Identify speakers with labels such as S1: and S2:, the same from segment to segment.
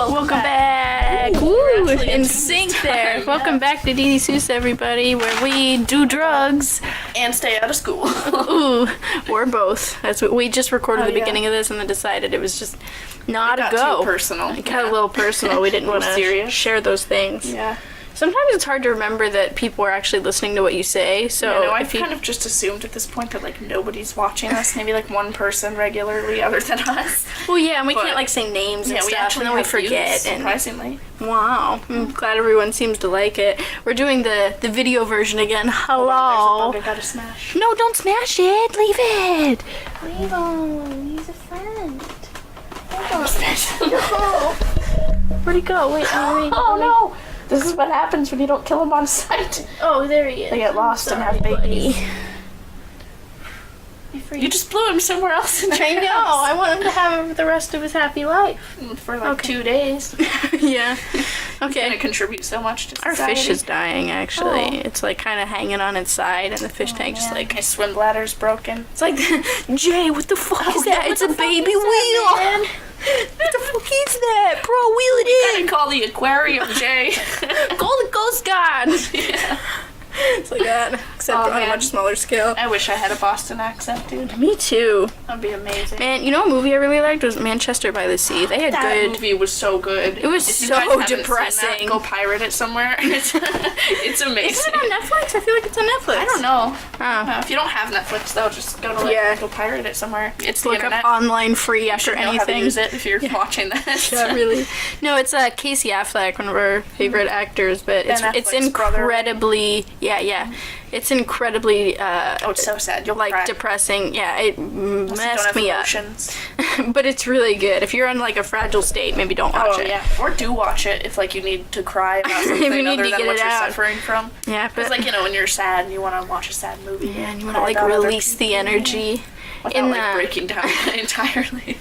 S1: Welcome back. Woo, in sync there. Welcome back to DD-SOOS, everybody, where we do drugs
S2: and stay out of school.
S1: Ooh, or both. That's what we just recorded the beginning of this and then decided it was just not a go.
S2: Too personal.
S1: It got a little personal. We didn't want to share those things.
S2: Yeah.
S1: Sometimes it's hard to remember that people are actually listening to what you say. So
S2: I've kind of just assumed at this point that like nobody's watching us. Maybe like one person regularly other than us.
S1: Well, yeah, and we can't like say names and stuff, and then we forget.
S2: Surprisingly.
S1: Wow, I'm glad everyone seems to like it. We're doing the video version again. Hello.
S2: Oh, there's a bug I gotta smash.
S1: No, don't smash it. Leave it. Leave him. He's a friend. No. Where'd he go? Wait.
S2: Oh no. This is what happens when you don't kill him on sight.
S1: Oh, there he is.
S2: They get lost and have babies. You just blew him somewhere else in
S1: I know. I want him to have the rest of his happy life.
S2: For like 2 days.
S1: Yeah. Okay.
S2: It's gonna contribute so much to society.
S1: Our fish is dying, actually. Oh. It's like kind of hanging on its side, and the fish tank just like...
S2: My swim bladder's broken.
S1: It's like, Jay, what the fuck is that? It's a baby wheel. What the fuck is that? Bro, wheel it in.
S2: You gotta call the aquarium, Jay.
S1: Call the ghost god.
S2: Yeah.
S1: It's like that, except on a much smaller scale.
S2: I wish I had a Boston accent, dude.
S1: Me too.
S2: That'd be amazing.
S1: Man, you know a movie I really liked was Manchester by the Sea. They had
S2: that movie was so good.
S1: It was so depressing.
S2: Go pirate it somewhere. It's amazing.
S1: Is it on Netflix? I feel like it's on Netflix.
S2: I don't know.
S1: Oh.
S2: If you don't have Netflix, though, just go to go pirate it somewhere. It's
S1: look up online free after anything.
S2: Know how to use it if you're watching this.
S1: Yeah, really. No, it's Casey Affleck, one of our favorite actors, but it's incredibly It's incredibly
S2: it's so sad. You'll
S1: like
S2: cry.
S1: Depressing. Yeah, it messed me up.
S2: up.
S1: But it's really good. If you're in like a fragile state, maybe don't watch it.
S2: Yeah. Or do watch it if like you need to cry about something
S1: if you need
S2: other
S1: to
S2: than
S1: get
S2: what
S1: it
S2: you're
S1: out.
S2: Suffering from.
S1: Yeah, but
S2: it's like, you know, when you're sad and you want to watch a sad movie.
S1: Yeah, and you want to like release the energy.
S2: Without like breaking down entirely.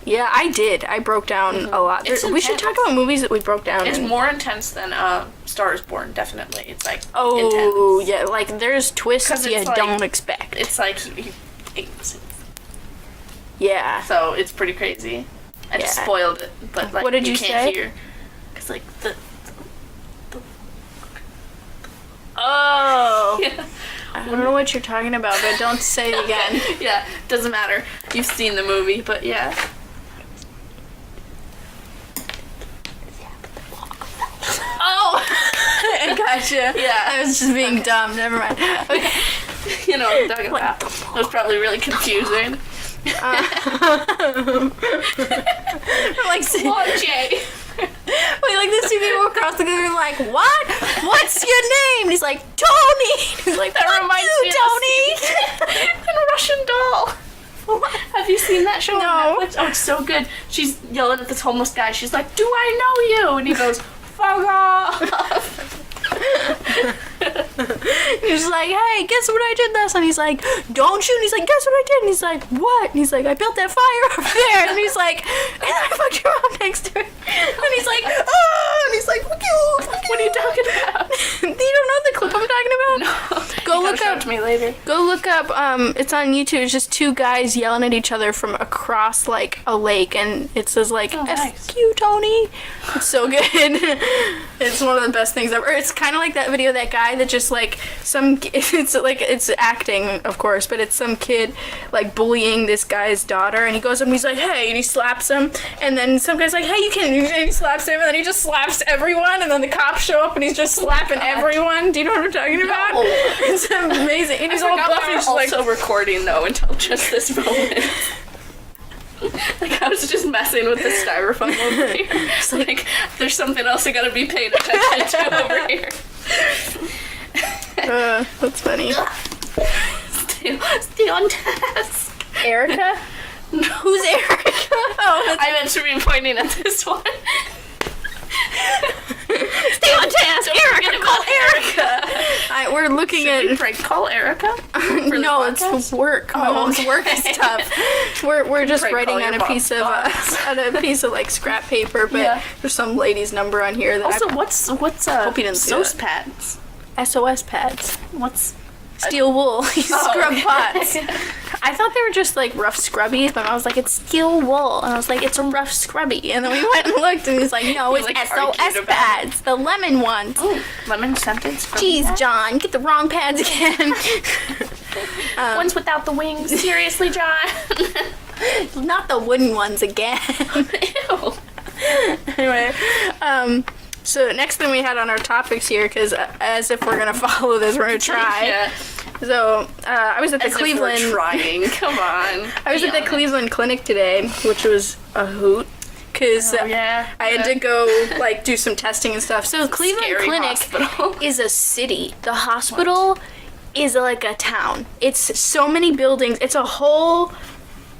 S1: Yeah, I did. I broke down a lot. We should talk about movies that we broke down.
S2: It's more intense than Star is Born, definitely. It's like
S1: intense. Yeah, like there's twists you don't expect.
S2: It's like
S1: yeah.
S2: So it's pretty crazy. I just spoiled it, but like
S1: what did you
S2: can't
S1: say?
S2: Hear. Cause like the
S1: oh.
S2: Yeah.
S1: I don't know what you're talking about, but don't say it again.
S2: Yeah, doesn't matter. You've seen the movie, but yeah.
S1: Oh! I gotcha.
S2: Yeah.
S1: I was just being dumb. Never mind. Okay.
S2: You know what I'm talking about. It was probably really confusing.
S1: Like,
S2: Jay.
S1: Wait, like these two people across the room like, what? What's your name? And he's like, Tony. He's like, that reminds me, Tony.
S2: And Russian Doll. Have you seen that show on Netflix? Oh, it's so good. She's yelling at this homeless guy. She's like, do I know you? And he goes, fuck off.
S1: He's like, hey, guess what I did last night? He's like, don't you? And he's like, guess what I did? And he's like, what? And he's like, I built that fire over there. And he's like, and then I fucked your mom next to it. And he's like, oh, and he's like, fuck you.
S2: What are you talking about?
S1: You don't know the clip I'm talking about?
S2: No.
S1: Go look
S2: up. To me later.
S1: Go look up. It's on YouTube. It's just two guys yelling at each other from across like a lake, and it says like, "F you, Tony." It's so good. It's one of the best things ever. It's kind of like that video of that guy that just like it's acting, of course, but it's some kid like bullying this guy's daughter, and he goes up and he's like, "Hey," and he slaps him, and then some guy's like, "Hey, you can," and he slaps him, and then he just slaps everyone, and then the cops show up and he's just slapping everyone. Do you know what I'm talking about?
S2: No.
S1: It's amazing. And he's all buff and he's like
S2: also recording though until just this moment. Like I was just messing with the styrofoam over here. It's like there's something else I gotta be paying attention to over here.
S1: That's funny.
S2: Stay on task.
S1: Erica? Who's Erica? Oh,
S2: I meant to be pointing at this one.
S1: Stay on task, Erica. Call Erica. We're looking
S2: Should we call Erica.
S1: No, it's work. My mom's work stuff. We're just writing on a piece of like scrap paper, but there's some lady's number on here. That
S2: also, what's
S1: hope you didn't
S2: SOS pads?
S1: SOS pads.
S2: What's
S1: steel wool? You scrub pots. I thought they were just like rough scrubbies, but I was like, it's steel wool, and I was like, it's a rough scrubby, and then we went and looked, and he's like, no, it's
S2: like,
S1: SOS pads, the lemon ones.
S2: Oh, lemon sentence.
S1: Jeez, John, get the wrong pads again.
S2: Ones without the wings. Seriously, John.
S1: Not the wooden ones again.
S2: Ew.
S1: Anyway, so next thing we had on our topics here, because as if we're gonna follow this, we're gonna try.
S2: Yeah.
S1: So I was at the
S2: As if
S1: Cleveland.
S2: we're trying. Come on.
S1: I was at the Cleveland Clinic today, which was a hoot. Because
S2: yeah.
S1: I had to go, like, do some testing and stuff. So Cleveland
S2: Scary
S1: Clinic
S2: hospital.
S1: is a city. The hospital is like a town. It's so many buildings. It's a whole,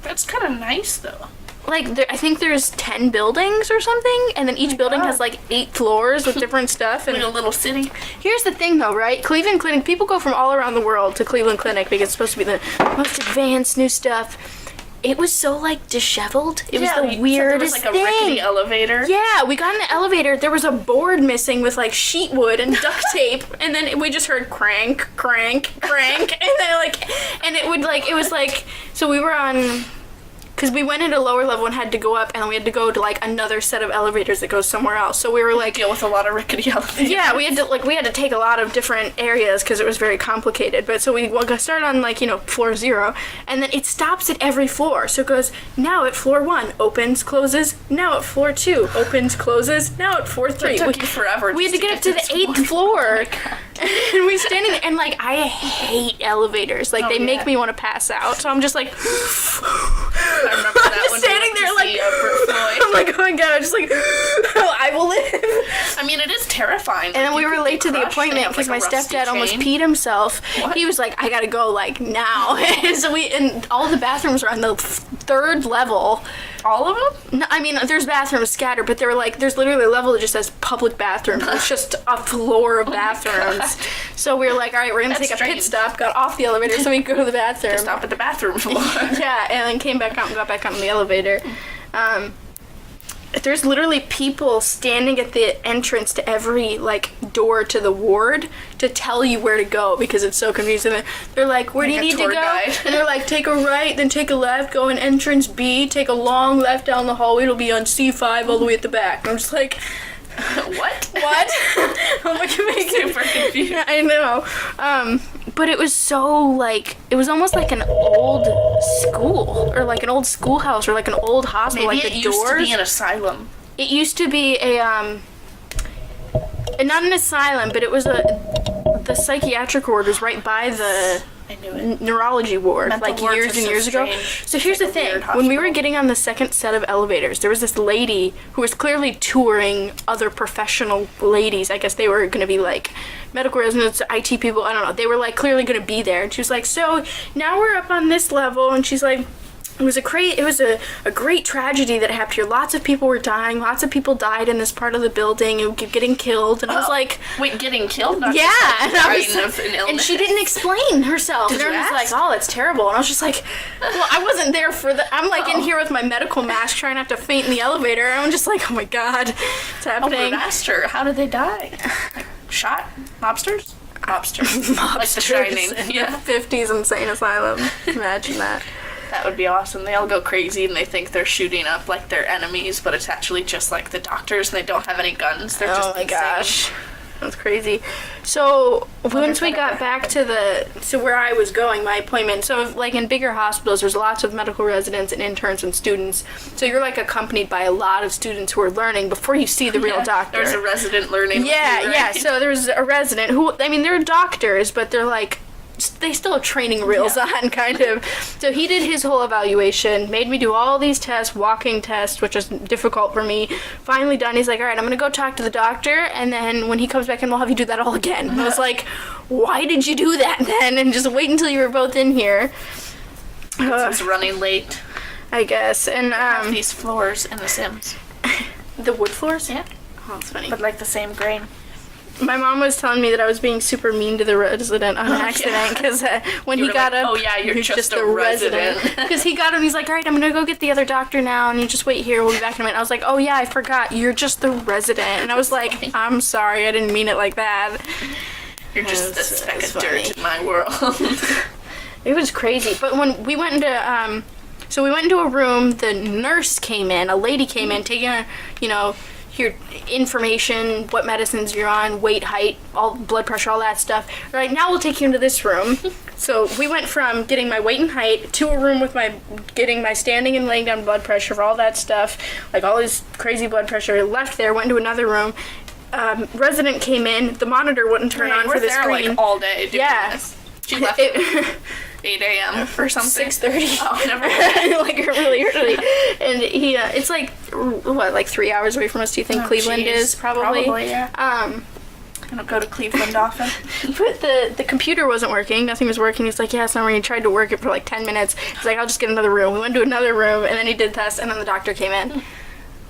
S2: That's kind of nice, though.
S1: like, I think there's 10 buildings or something. And then each building has, like, 8 floors with different stuff. And
S2: In a little city.
S1: here's the thing, though, right? Cleveland Clinic, people go from all around the world to Cleveland Clinic because it's supposed to be the most advanced new stuff. It was so, like, disheveled. It was the weirdest
S2: thing. There was, like, a rickety elevator.
S1: Yeah, we got in the elevator. There was a board missing with, like, sheet wood and duct tape. And then we just heard crank, crank, crank. And then, like, and it would, like, it was, like, so we were on, because we went into lower level and had to go up, and then we had to go to, like, another set of elevators that goes somewhere else. So we were, like,
S2: Deal with a lot of rickety elevators.
S1: yeah, we had to take a lot of different areas because it was very complicated. But so we started on, like, floor 0, and then it stops at every floor. So it goes, now at floor 1, opens, closes, now at floor 2, opens, closes, now at floor 3.
S2: It took you forever.
S1: We had to get up to the 8th floor. And we standing there, and, like, I hate elevators. Like, they make me want to pass out. So I'm just like,
S2: I remember that
S1: just
S2: one.
S1: standing there, like, I'm like, oh my god, just like, oh, I will live.
S2: I mean, it is terrifying.
S1: And then we were late to the appointment because my stepdad almost peed himself.
S2: What?
S1: He was like, I gotta go, like, now. And all the bathrooms are on the 3rd level.
S2: All of them?
S1: No, I mean, there's bathrooms scattered, but they were like, there's literally a level that just says public bathrooms. It's just a floor of bathrooms. So we were like, all right, we're gonna take a pit stop. Got off the elevator so we could go to the bathroom.
S2: Stop at the bathroom floor.
S1: Yeah, and then came back out and got back on the elevator. There's literally people standing at the entrance to every, like, door to the ward to tell you where to go because it's so confusing. They're like, where do you need to go?
S2: Guide.
S1: And they're like, take a right, then take a left, go in entrance B, take a long left down the hallway, it'll be on C5 all the way at the back. And I'm just like,
S2: What?
S1: I'm like,
S2: Super confused.
S1: I know. But it was so, like, it was almost like an old school, or like an old schoolhouse, or like an old hospital.
S2: Maybe
S1: like
S2: it
S1: the
S2: used
S1: doors.
S2: to be an asylum.
S1: It used to be not an asylum, but it was the psychiatric ward was right by the
S2: I knew it.
S1: neurology ward,
S2: Mental
S1: like
S2: wards
S1: years
S2: are
S1: and
S2: so
S1: years ago.
S2: strange.
S1: So here's the
S2: Like a
S1: thing:
S2: weird
S1: when we were
S2: hospital.
S1: getting on the second set of elevators, there was this lady who was clearly touring other professional ladies. I guess they were going to be like medical residents, IT people. I don't know. They were like clearly going to be there, and she was like, "So now we're up on this level," and she's like. It was a great tragedy that happened here. Lots of people were dying. Lots of people died in this part of the building and getting killed. And I was like,
S2: wait, getting killed? Not
S1: yeah.
S2: just,
S1: And,
S2: like,
S1: I was,
S2: dying of an illness.
S1: and she didn't explain herself.
S2: Did
S1: and
S2: you
S1: I was
S2: ask?
S1: like, oh, that's terrible. And I was just like, well, I wasn't there for the. I'm like in here with my medical mask, trying not to faint in the elevator. And I'm just like, oh my god, it's
S2: Oh,
S1: happening.
S2: master. How did they die? Like, shot? Mobsters? Mobsters. Like The Shining.
S1: In
S2: Yeah.
S1: the 50s insane asylum. Imagine that.
S2: That would be awesome. They all go crazy and they think they're shooting up like their enemies, but it's actually just like the doctors and they don't have any guns. They're just
S1: Oh my
S2: insane.
S1: gosh. That's crazy. So once we got back to where I was going, my appointment. So like in bigger hospitals, there's lots of medical residents and interns and students. So you're like accompanied by a lot of students who are learning before you see the real
S2: Yeah,
S1: doctor.
S2: There's a resident learning.
S1: Yeah,
S2: with you,
S1: yeah.
S2: right?
S1: So there's a resident who, I mean, they're doctors, but they're like, they still have training reels on, kind of. So he did his whole evaluation, made me do all these tests, walking tests, which is difficult for me. Finally done, he's like, all right, I'm going to go talk to the doctor, and then when he comes back in, we'll have you do that all again. And I was like, why did you do that then? And just wait until you were both in here.
S2: It's running late.
S1: I guess. And
S2: These floors in The Sims.
S1: the wood floors?
S2: Yeah.
S1: Oh, that's funny.
S2: But like the same grain.
S1: My mom was telling me that I was being super mean to the resident on accident because when
S2: You
S1: he
S2: were
S1: got
S2: like,
S1: up,
S2: "Oh, yeah, you're just a
S1: the
S2: resident."
S1: Because he got him, he's like, all right, I'm gonna go get the other doctor now, and you just wait here. We'll be back in a minute. I was like, oh yeah, I forgot. You're just the resident, and I was like, I'm sorry, I didn't mean it like that.
S2: You're just a
S1: That's
S2: speck of
S1: funny.
S2: dirt in my world.
S1: It was crazy. But when we went into, so we went into a room, the nurse came in, a lady came in, taking, your information, what medicines you're on, weight, height, all blood pressure, all that stuff. Right, now we'll take you into this room. So we went from getting my weight and height to a room with getting my standing and laying down blood pressure for all that stuff, like all this crazy blood pressure. Left there, went into another room. Resident came in, the monitor wouldn't turn on for the screen.
S2: Like all day doing this. She left 8 a.m. or something.
S1: 6:30.
S2: Oh, never mind.
S1: Like really early. And he, it's like, what, like 3 hours away from us, do you think Cleveland is? Probably,
S2: yeah. I don't go to Cleveland often.
S1: But the computer wasn't working. Nothing was working. He's like, yeah, it's not working. He tried to work it for like 10 minutes. He's like, I'll just get another room. We went to another room, and then he did tests, and then the doctor came in. It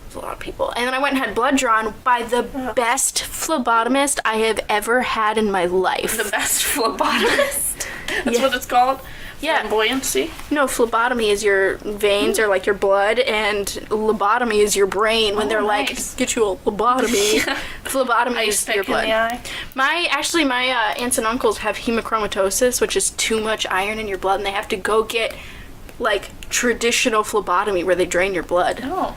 S1: was a lot of people. And then I went and had blood drawn by the best phlebotomist I have ever had in my life.
S2: The best phlebotomist? That's what it's called?
S1: Yeah.
S2: Flamboyancy?
S1: No, phlebotomy is your veins or like your blood, and lobotomy is your brain when they're like, get you a lobotomy. Phlebotomy is your blood.
S2: In the eye.
S1: My aunts and uncles have hemochromatosis, which is too much iron in your blood, and they have to go get like traditional phlebotomy where they drain your blood.
S2: Oh.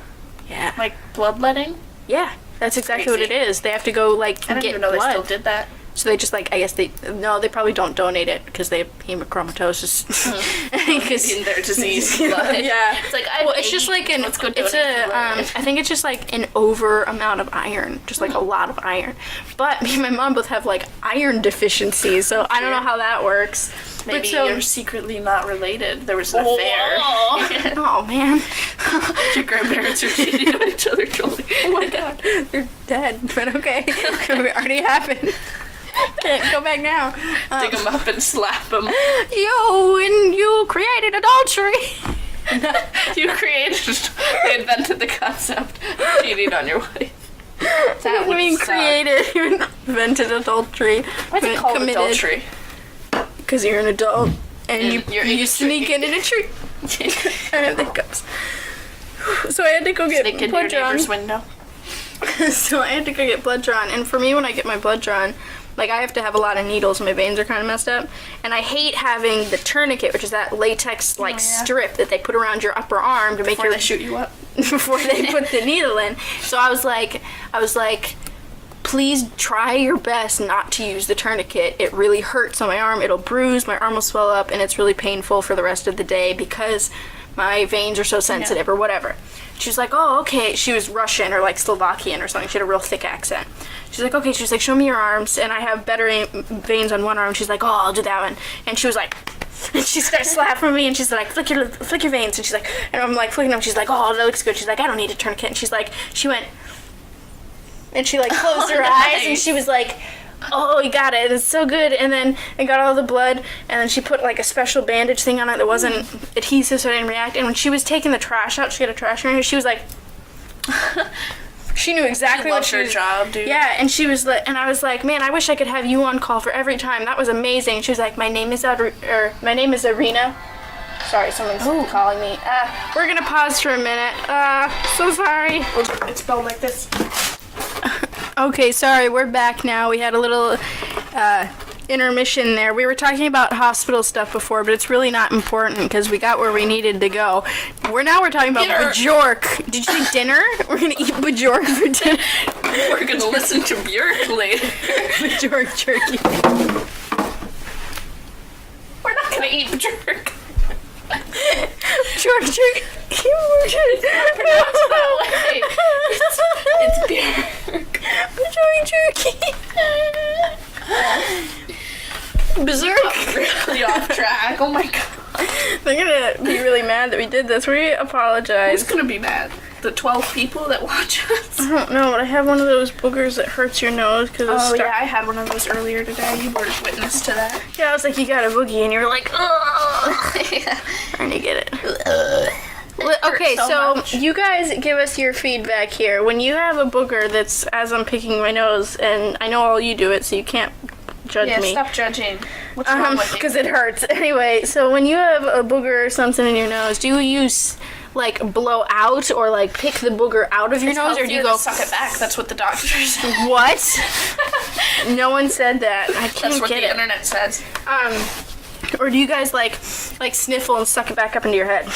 S1: Yeah.
S2: Like bloodletting?
S1: Yeah. That's exactly what it is. They have to go like
S2: I didn't
S1: get
S2: even know
S1: blood.
S2: they still did that.
S1: So they just like, I guess they probably don't donate it because they have hemochromatosis. Because
S2: in their disease blood.
S1: Yeah.
S2: It's like,
S1: it's just like
S2: let's go donate blood.
S1: I think it's just like an over amount of iron, just like a lot of iron. But me and my mom both have like iron deficiencies, so I don't know how that works.
S2: Maybe you're secretly not related. There was an affair.
S1: Oh man.
S2: Your grandparents are cheating on each other, Jolie.
S1: Oh my god. They're dead, but okay. It already happened. Can't go back now.
S2: Dig them up and slap them.
S1: You created adultery.
S2: They invented the concept of cheating on your wife.
S1: That would mean created. You invented adultery.
S2: Why's it called adultery?
S1: Because you're an adult and you sneak in a tree. And it goes. So I had to go get
S2: Sneak into
S1: blood
S2: your
S1: drawn.
S2: neighbor's window.
S1: So I had to go get blood drawn, and for me, when I get my blood drawn, like I have to have a lot of needles. My veins are kind of messed up, and I hate having the tourniquet, which is that latex strip that they put around your upper arm to make
S2: Before they shoot you up.
S1: Before they put the needle in. So I was like, please try your best not to use the tourniquet. It really hurts on my arm. It'll bruise. My arm will swell up, and it's really painful for the rest of the day because my veins are so sensitive or whatever. She was like, oh, okay. She was Russian or like Slovakian or something. She had a real thick accent. She's like, okay. She's like, show me your arms. And I have better veins on one arm. She's like, oh, I'll do that one. And she was like, and she started slapping me, and she's like, flick your veins. And she's like, and I'm like flicking them. She's like, oh, that looks good. She's like, I don't need a tourniquet. And she went, and she like closed her eyes, and she was like, oh, you got it. It's so good. And then I got all the blood, and then she put like a special bandage thing on it that wasn't adhesive, so I didn't react. And when she was taking the trash out, she had a trash in her hair, she was like, she knew exactly what she was.
S2: Job, dude.
S1: Yeah, and she was like, and I was like, man, I wish I could have you on call for every time. That was amazing. And she was like, my name is Arena. Sorry, someone's calling me. We're gonna pause for a minute. So sorry.
S2: It's spelled like this.
S1: Okay, sorry, we're back now. We had a little intermission there. We were talking about hospital stuff before, but it's really not important because we got where we needed to go. We're talking about Bjork. Did you say dinner? We're gonna eat Bjork for dinner.
S2: We're gonna listen to Bjork later.
S1: Bjork jerky.
S2: We're not gonna eat Bjork.
S1: Bjork jerky.
S2: Pronounce it that way. It's Bjork.
S1: Bjork jerky. Berserk.
S2: Really off track. Oh my god.
S1: They're gonna be really mad that we did this. We apologize.
S2: Who's gonna be mad? The 12 people that watch us?
S1: I don't know, but I have one of those boogers that hurts your nose because it's stuck.
S2: Yeah, I had one of those earlier today. You were witness to that.
S1: Yeah, I was like, you got a boogie, and you were like, ugh.
S2: Yeah.
S1: Trying to get it. Okay, so you guys give us your feedback here. When you have a booger that's, as I'm picking my nose, and I know all you do it, so you can't judge me.
S2: Yeah, stop judging. What's wrong with you?
S1: Because it hurts. Anyway, so when you have a booger or something in your nose, do you like blow out or like pick the booger out of your nose, or do you go
S2: suck it back? That's what the doctor said.
S1: What? No one said that. I can't
S2: That's what
S1: get
S2: the
S1: it.
S2: internet says.
S1: Or do you guys like sniffle and suck it back up into your head?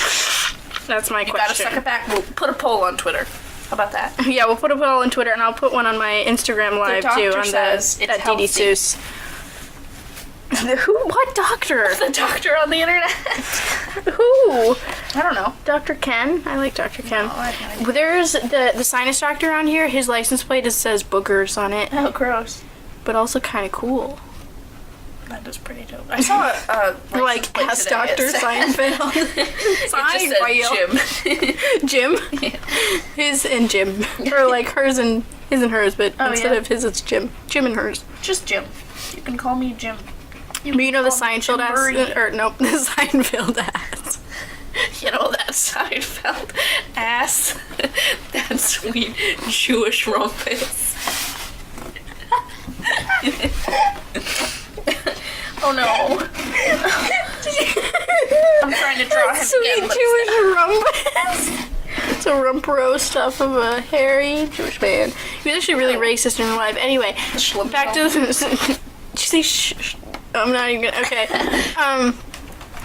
S1: That's my question.
S2: You gotta suck it back. We'll put a poll on Twitter. How about that?
S1: Yeah, we'll put a poll on Twitter, and I'll put one on my Instagram live too. On
S2: says it's
S1: DD-SOOS. Who? What doctor?
S2: The doctor on the internet.
S1: Who?
S2: I don't know.
S1: Dr. Ken? I like Dr. Ken.
S2: No, I have no idea.
S1: There's the sinus doctor on here. His license plate just says boogers on it,
S2: Oh, gross.
S1: but also kind of cool.
S2: That is pretty dope. I saw a
S1: Like, ask Dr. Seinfeld.
S2: It just said Jim.
S1: Jim? His and Jim. Or like hers and his and hers, but instead of his, it's Jim. Jim and hers.
S2: Just Jim. You can call me Jim.
S1: But you know the Seinfeld ass?
S2: Murray.
S1: Or nope, the Seinfeld ass.
S2: You know that Seinfeld ass? That sweet Jewish rumpus. Oh no. I'm trying to draw him
S1: Sweet
S2: again.
S1: Jewish rumpus. It's a rump roast off of a hairy Jewish man. He was actually really racist in real life. Anyway, back to the... Did you say shh? I'm not even gonna... Okay.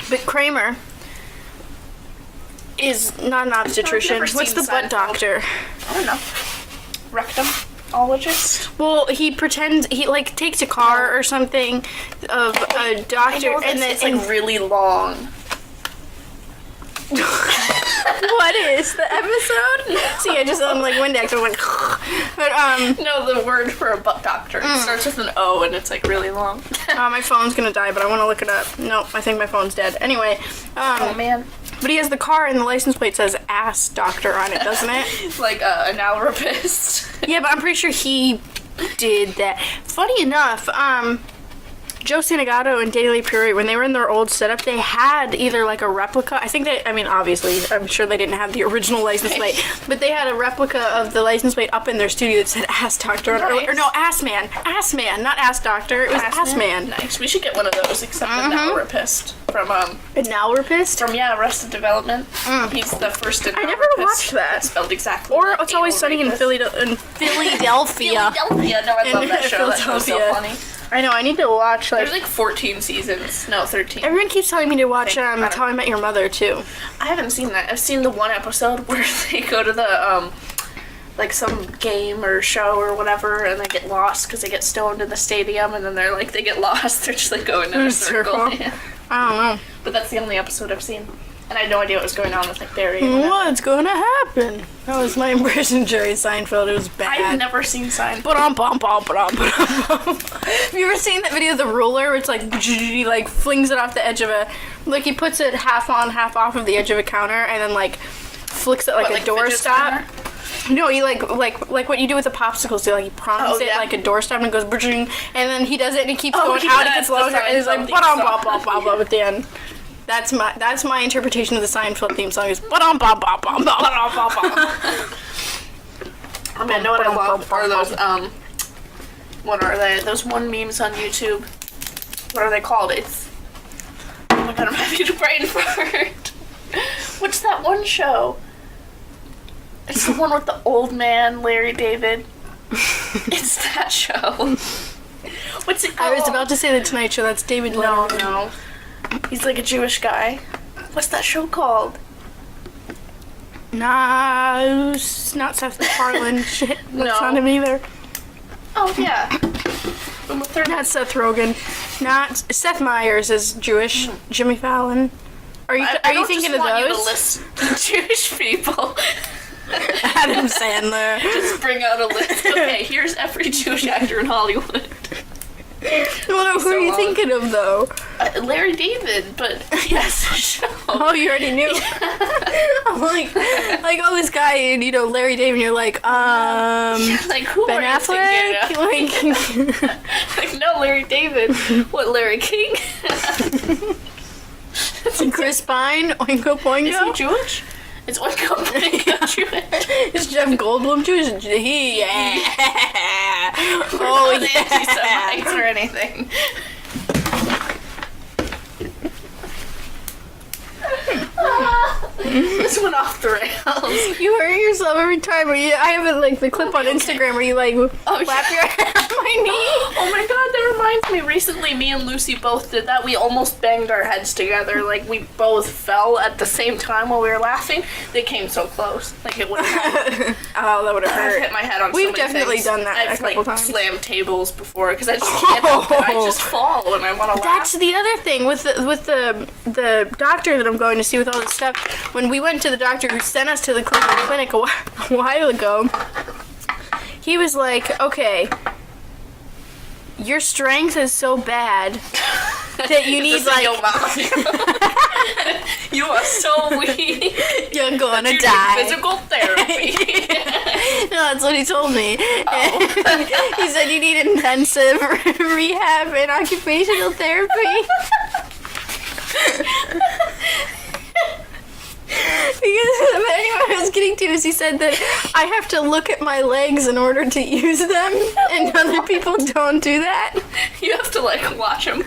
S1: But Kramer is not an obstetrician.
S2: I've never
S1: What's the
S2: seen
S1: butt
S2: Seinfeld.
S1: doctor?
S2: I don't know. Rectumologist?
S1: Well, he pretends... He, like, takes a car or something of a doctor, and then...
S2: it's like really long.
S1: What is the episode? See, I'm like Windex. I'm like... But,
S2: No, the word for a butt doctor. It starts with an O and it's like really long.
S1: my phone's gonna die, but I want to look it up. Nope, I think my phone's dead. Anyway,
S2: Oh man.
S1: but he has the car and the license plate says ass doctor on it, doesn't it?
S2: Like an allergist.
S1: Yeah, but I'm pretty sure he did that. Funny enough, Joe Santagato and Daily Puri, when they were in their old setup, they had either like a replica. I think they, I mean, obviously, I'm sure they didn't have the original license plate, but they had a replica of the license plate up in their studio that said ass doctor on it.
S2: Nice.
S1: Or no, ass man, not ass doctor. It was ass man.
S2: Nice. We should get one of those, except the Nalrapist from
S1: And now we're pissed.
S2: Arrested Development. He's the first in
S1: I never watched that.
S2: Spelled exactly.
S1: Or
S2: like
S1: It's Always
S2: anal
S1: Sunny in
S2: rapist.
S1: Philadelphia.
S2: Philadelphia. No, I love that show. That show's so
S1: Philadelphia.
S2: funny.
S1: I know. I need to watch
S2: There's like 14 seasons. No, 13.
S1: Everyone keeps telling me to watch
S2: I don't-
S1: How I Met Your Mother too.
S2: I haven't seen that. I've seen the one episode where they go to the like some game or show or whatever, and they get lost because they get stoned in the stadium, and then they get lost. They're just like going in a circle. Yeah.
S1: I don't know.
S2: But that's the only episode I've seen, and I had no idea what was going on with like Barry. And
S1: What's gonna happen? That was my impression of Jerry Seinfeld. It was bad.
S2: I've never seen Seinfeld.
S1: Have you ever seen that video of the ruler where it's like flings it off the edge of he puts it half on, half off of the edge of a counter and then like flicks it like a doorstop? No, he like what you do with the popsicles. He prongs it like a doorstop and it goes and then he does it and he keeps going out. It gets longer and it's like at the end. That's my interpretation of the Seinfeld theme song is
S2: I mean, I know what I love are those what are they? Those one memes on YouTube. What are they called? It's oh my god, I'm having a brain fart. What's that one show? It's the one with the old man, Larry David. It's that show. What's it called?
S1: I was about to say the Tonight Show. That's David Letterman.
S2: No. He's like a Jewish guy. What's that show called?
S1: Nah, it's not Seth MacFarlane. Shit,
S2: No.
S1: that's not him either.
S2: Oh yeah.
S1: Not Seth Rogen. Not Seth Meyers is Jewish. Jimmy Fallon. Are you thinking of those?
S2: You to list Jewish people.
S1: Adam Sandler.
S2: Just bring out a list. Okay, here's every Jewish actor in Hollywood.
S1: Well, no, who are you thinking of though?
S2: Larry David, but yes, show.
S1: Oh, you already knew. I'm like this guy, and Larry David. And you're like,
S2: like who
S1: Ben
S2: are
S1: Affleck.
S2: you thinking of? Like no, Larry David. What, Larry King?
S1: Chris Pine. Oingo Boingo.
S2: Is he Jewish? It's Oingo Boingo Jewish.
S1: Is Jeff Goldblum Jewish? Yeah. Oh
S2: Not anti-Semites or anything. Oh This went off the rails.
S1: You hurt yourself every time. I have it like the clip on Instagram where you like slap your head on my knee.
S2: Oh my god, that reminds me. Recently, me and Lucy both did that. We almost banged our heads together. Like, we both fell at the same time while we were laughing. They came so close. Like, it would have
S1: Oh, that would have hurt.
S2: I've hit my head on
S1: We've
S2: so many
S1: definitely
S2: things.
S1: done that
S2: I've
S1: a couple
S2: like
S1: times.
S2: slammed tables before because I just can't help it. I just fall when I want to laugh.
S1: That's the other thing with the doctor that I'm going to see with all this stuff. When we went to the doctor who sent us to the clinic a while ago, he was like, okay, your strength is so bad that you need like...
S2: You are so weak.
S1: You're gonna
S2: you
S1: die.
S2: Need physical therapy.
S1: No, that's what he told me.
S2: Oh.
S1: He said you need intensive rehab and occupational therapy. Because anyway, what I was getting to is he said that I have to look at my legs in order to use them, and other people don't do that.
S2: You have to like watch him.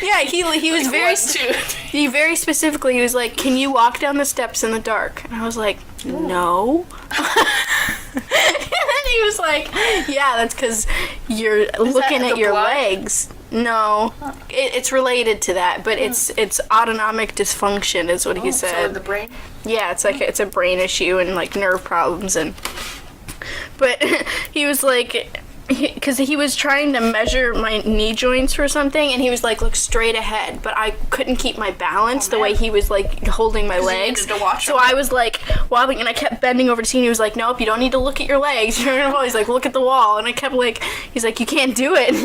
S1: Yeah, he was
S2: like,
S1: very
S2: 1, 2.
S1: he very specifically he was like, "Can you walk down the steps in the dark?" And I was like, "No." And then he was like, "Yeah, that's because you're looking at your legs." No, it's related to that, but it's autonomic dysfunction is what he said.
S2: So in the brain?
S1: Yeah, it's like it's a brain issue and like nerve problems but he was like, because he was trying to measure my knee joints for something, and he was like, look straight ahead, but I couldn't keep my balance the way he was like holding my legs.
S2: To watch
S1: so I was like wobbling, and I kept bending over to see, and he was like, nope, you don't need to look at your legs. He's like, look at the wall, and I kept like, he's like, you can't do it.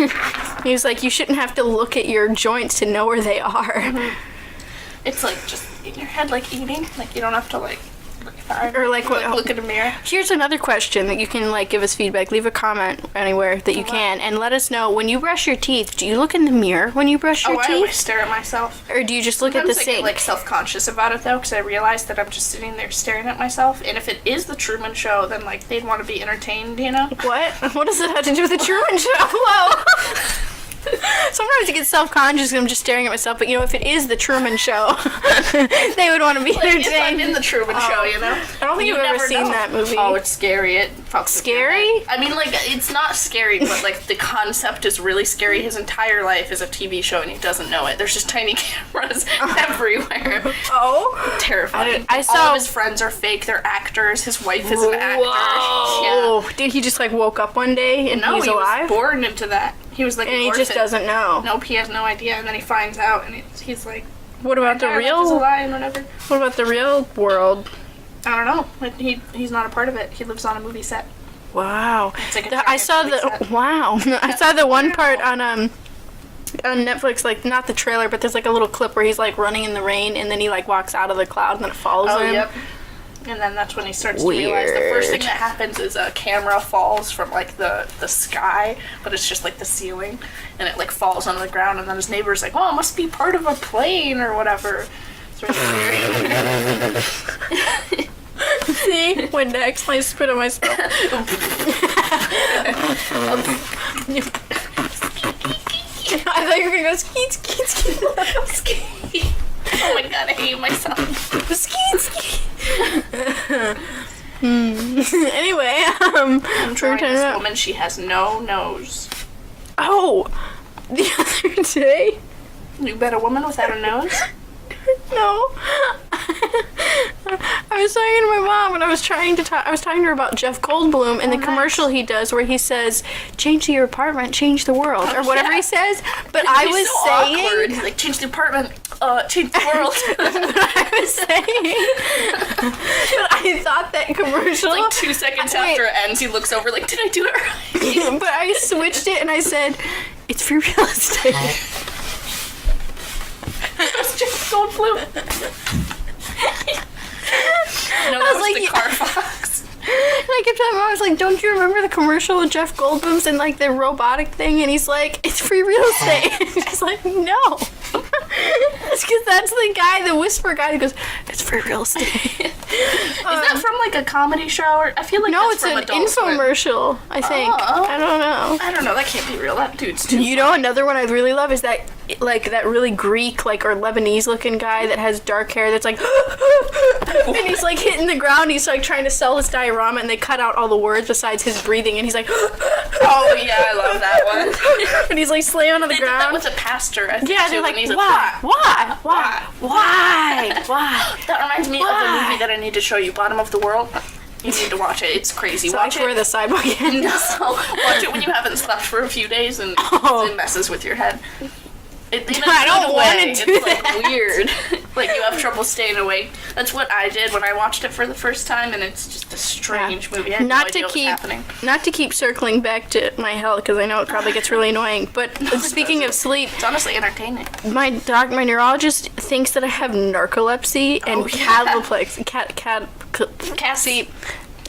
S1: He was like, you shouldn't have to look at your joints to know where they are.
S2: Mm-hmm. It's like just in your head, like eating, like you don't have to like.
S1: Or like
S2: look in a mirror.
S1: Here's another question that you can like give us feedback. Leave a comment anywhere that you can, and let us know when you brush your teeth. Do you look in the mirror when you brush your teeth?
S2: I always stare at myself.
S1: Or do you just look at the
S2: Sometimes
S1: sink?
S2: I get like self-conscious about it though, because I realize that I'm just sitting there staring at myself. And if it is the Truman Show, then like they'd want to be entertained, you know?
S1: What? What does it have to do with the Truman Show? Whoa. Sometimes I get self-conscious because I'm just staring at myself, but you know, if it is the Truman Show, they would want to be entertained.
S2: If I'm in the Truman Show, you know?
S1: I don't think you've ever seen that movie.
S2: Oh, it's scary. It fucks
S1: scary?
S2: with your head. I mean, like, it's not scary, but like the concept is really scary. His entire life is a TV show, and he doesn't know it. There's just tiny cameras everywhere.
S1: Oh,
S2: terrifying.
S1: I saw
S2: all of his friends are fake. They're actors. His wife is an actor.
S1: Whoa.
S2: Yeah.
S1: Did he just like woke up one day and he's alive?
S2: Was born into that. He was like,
S1: and he just doesn't know.
S2: Nope, he has no idea, and then he finds out, and he's like,
S1: "What about the real?
S2: Whatever.
S1: What about the real world?"
S2: I don't know. Like, he's not a part of it. He lives on a movie set.
S1: Wow.
S2: It's like
S1: I saw the wow. I saw the one part on Netflix, like not the trailer, but there's like a little clip where he's like running in the rain, and then he like walks out of the cloud, and then it follows him.
S2: Yep. And then that's when he starts to realize the first thing that happens is a camera falls from like the sky, but it's just like the ceiling, and it like falls onto the ground, and then his neighbor's like, oh, it must be part of a plane or whatever. It's really scary.
S1: See? Windex, I spit on myself. I thought you were gonna go skeet, skeet, skeet.
S2: Skeet. Oh my god, I hate myself.
S1: Skeet, skeet. Anyway,
S2: I'm trying this woman. She has no nose.
S1: Oh, the other day.
S2: You bet a woman without a nose?
S1: No. I was talking to my mom, and I was talking to her about Jeff Goldblum and the commercial he does where he says, "Change your apartment, change the world," or whatever he says. But I was
S2: so
S1: saying,
S2: awkward. He's like, change the apartment, change the world.
S1: I was saying, but I thought that commercial.
S2: Like 2 seconds after it ends, he looks over like, did I do it right?
S1: But I switched it and I said, it's for real estate.
S2: It's just Goldblum. No, that was like the car fox.
S1: And I kept telling him, I was like, don't you remember the commercial with Jeff Goldblum's and like the robotic thing? And he's like, it's free real estate. And she's like, no. It's because that's the guy, the whisper guy, who goes, it's free real estate.
S2: Is that from like a comedy show? Or I feel like
S1: no,
S2: that's
S1: it's
S2: from
S1: an
S2: Adult Swim.
S1: infomercial. I think. I don't know.
S2: I don't know. That can't be real. That dude's too.
S1: You know, another one I really love is that, like, that really Greek, like, or Lebanese-looking guy that has dark hair that's like, and he's like hitting the ground. He's like trying to sell his diorama, and they cut out all the words besides his breathing, and he's like,
S2: oh yeah, I love that one.
S1: and he's like slamming on the
S2: They
S1: ground.
S2: did that with a pastor. I think,
S1: yeah,
S2: too,
S1: they're
S2: when
S1: like,
S2: he's a
S1: why?
S2: That reminds me of the movie that I need to show you, Bottom of the World. You need to watch it. It's crazy.
S1: So
S2: Watch
S1: like where
S2: it.
S1: the sidewalk ends.
S2: No, watch it when you haven't slept for a few days and it messes with your head.
S1: I don't want to do
S2: it's
S1: that.
S2: like weird. Like you have trouble staying awake. That's what I did when I watched it for the first time, and it's just a strange movie. I had no idea what was happening.
S1: Not to keep circling back to my health, because I know it probably gets really annoying. But speaking of sleep,
S2: it's honestly entertaining.
S1: My neurologist thinks that I have narcolepsy and cataplexy. See,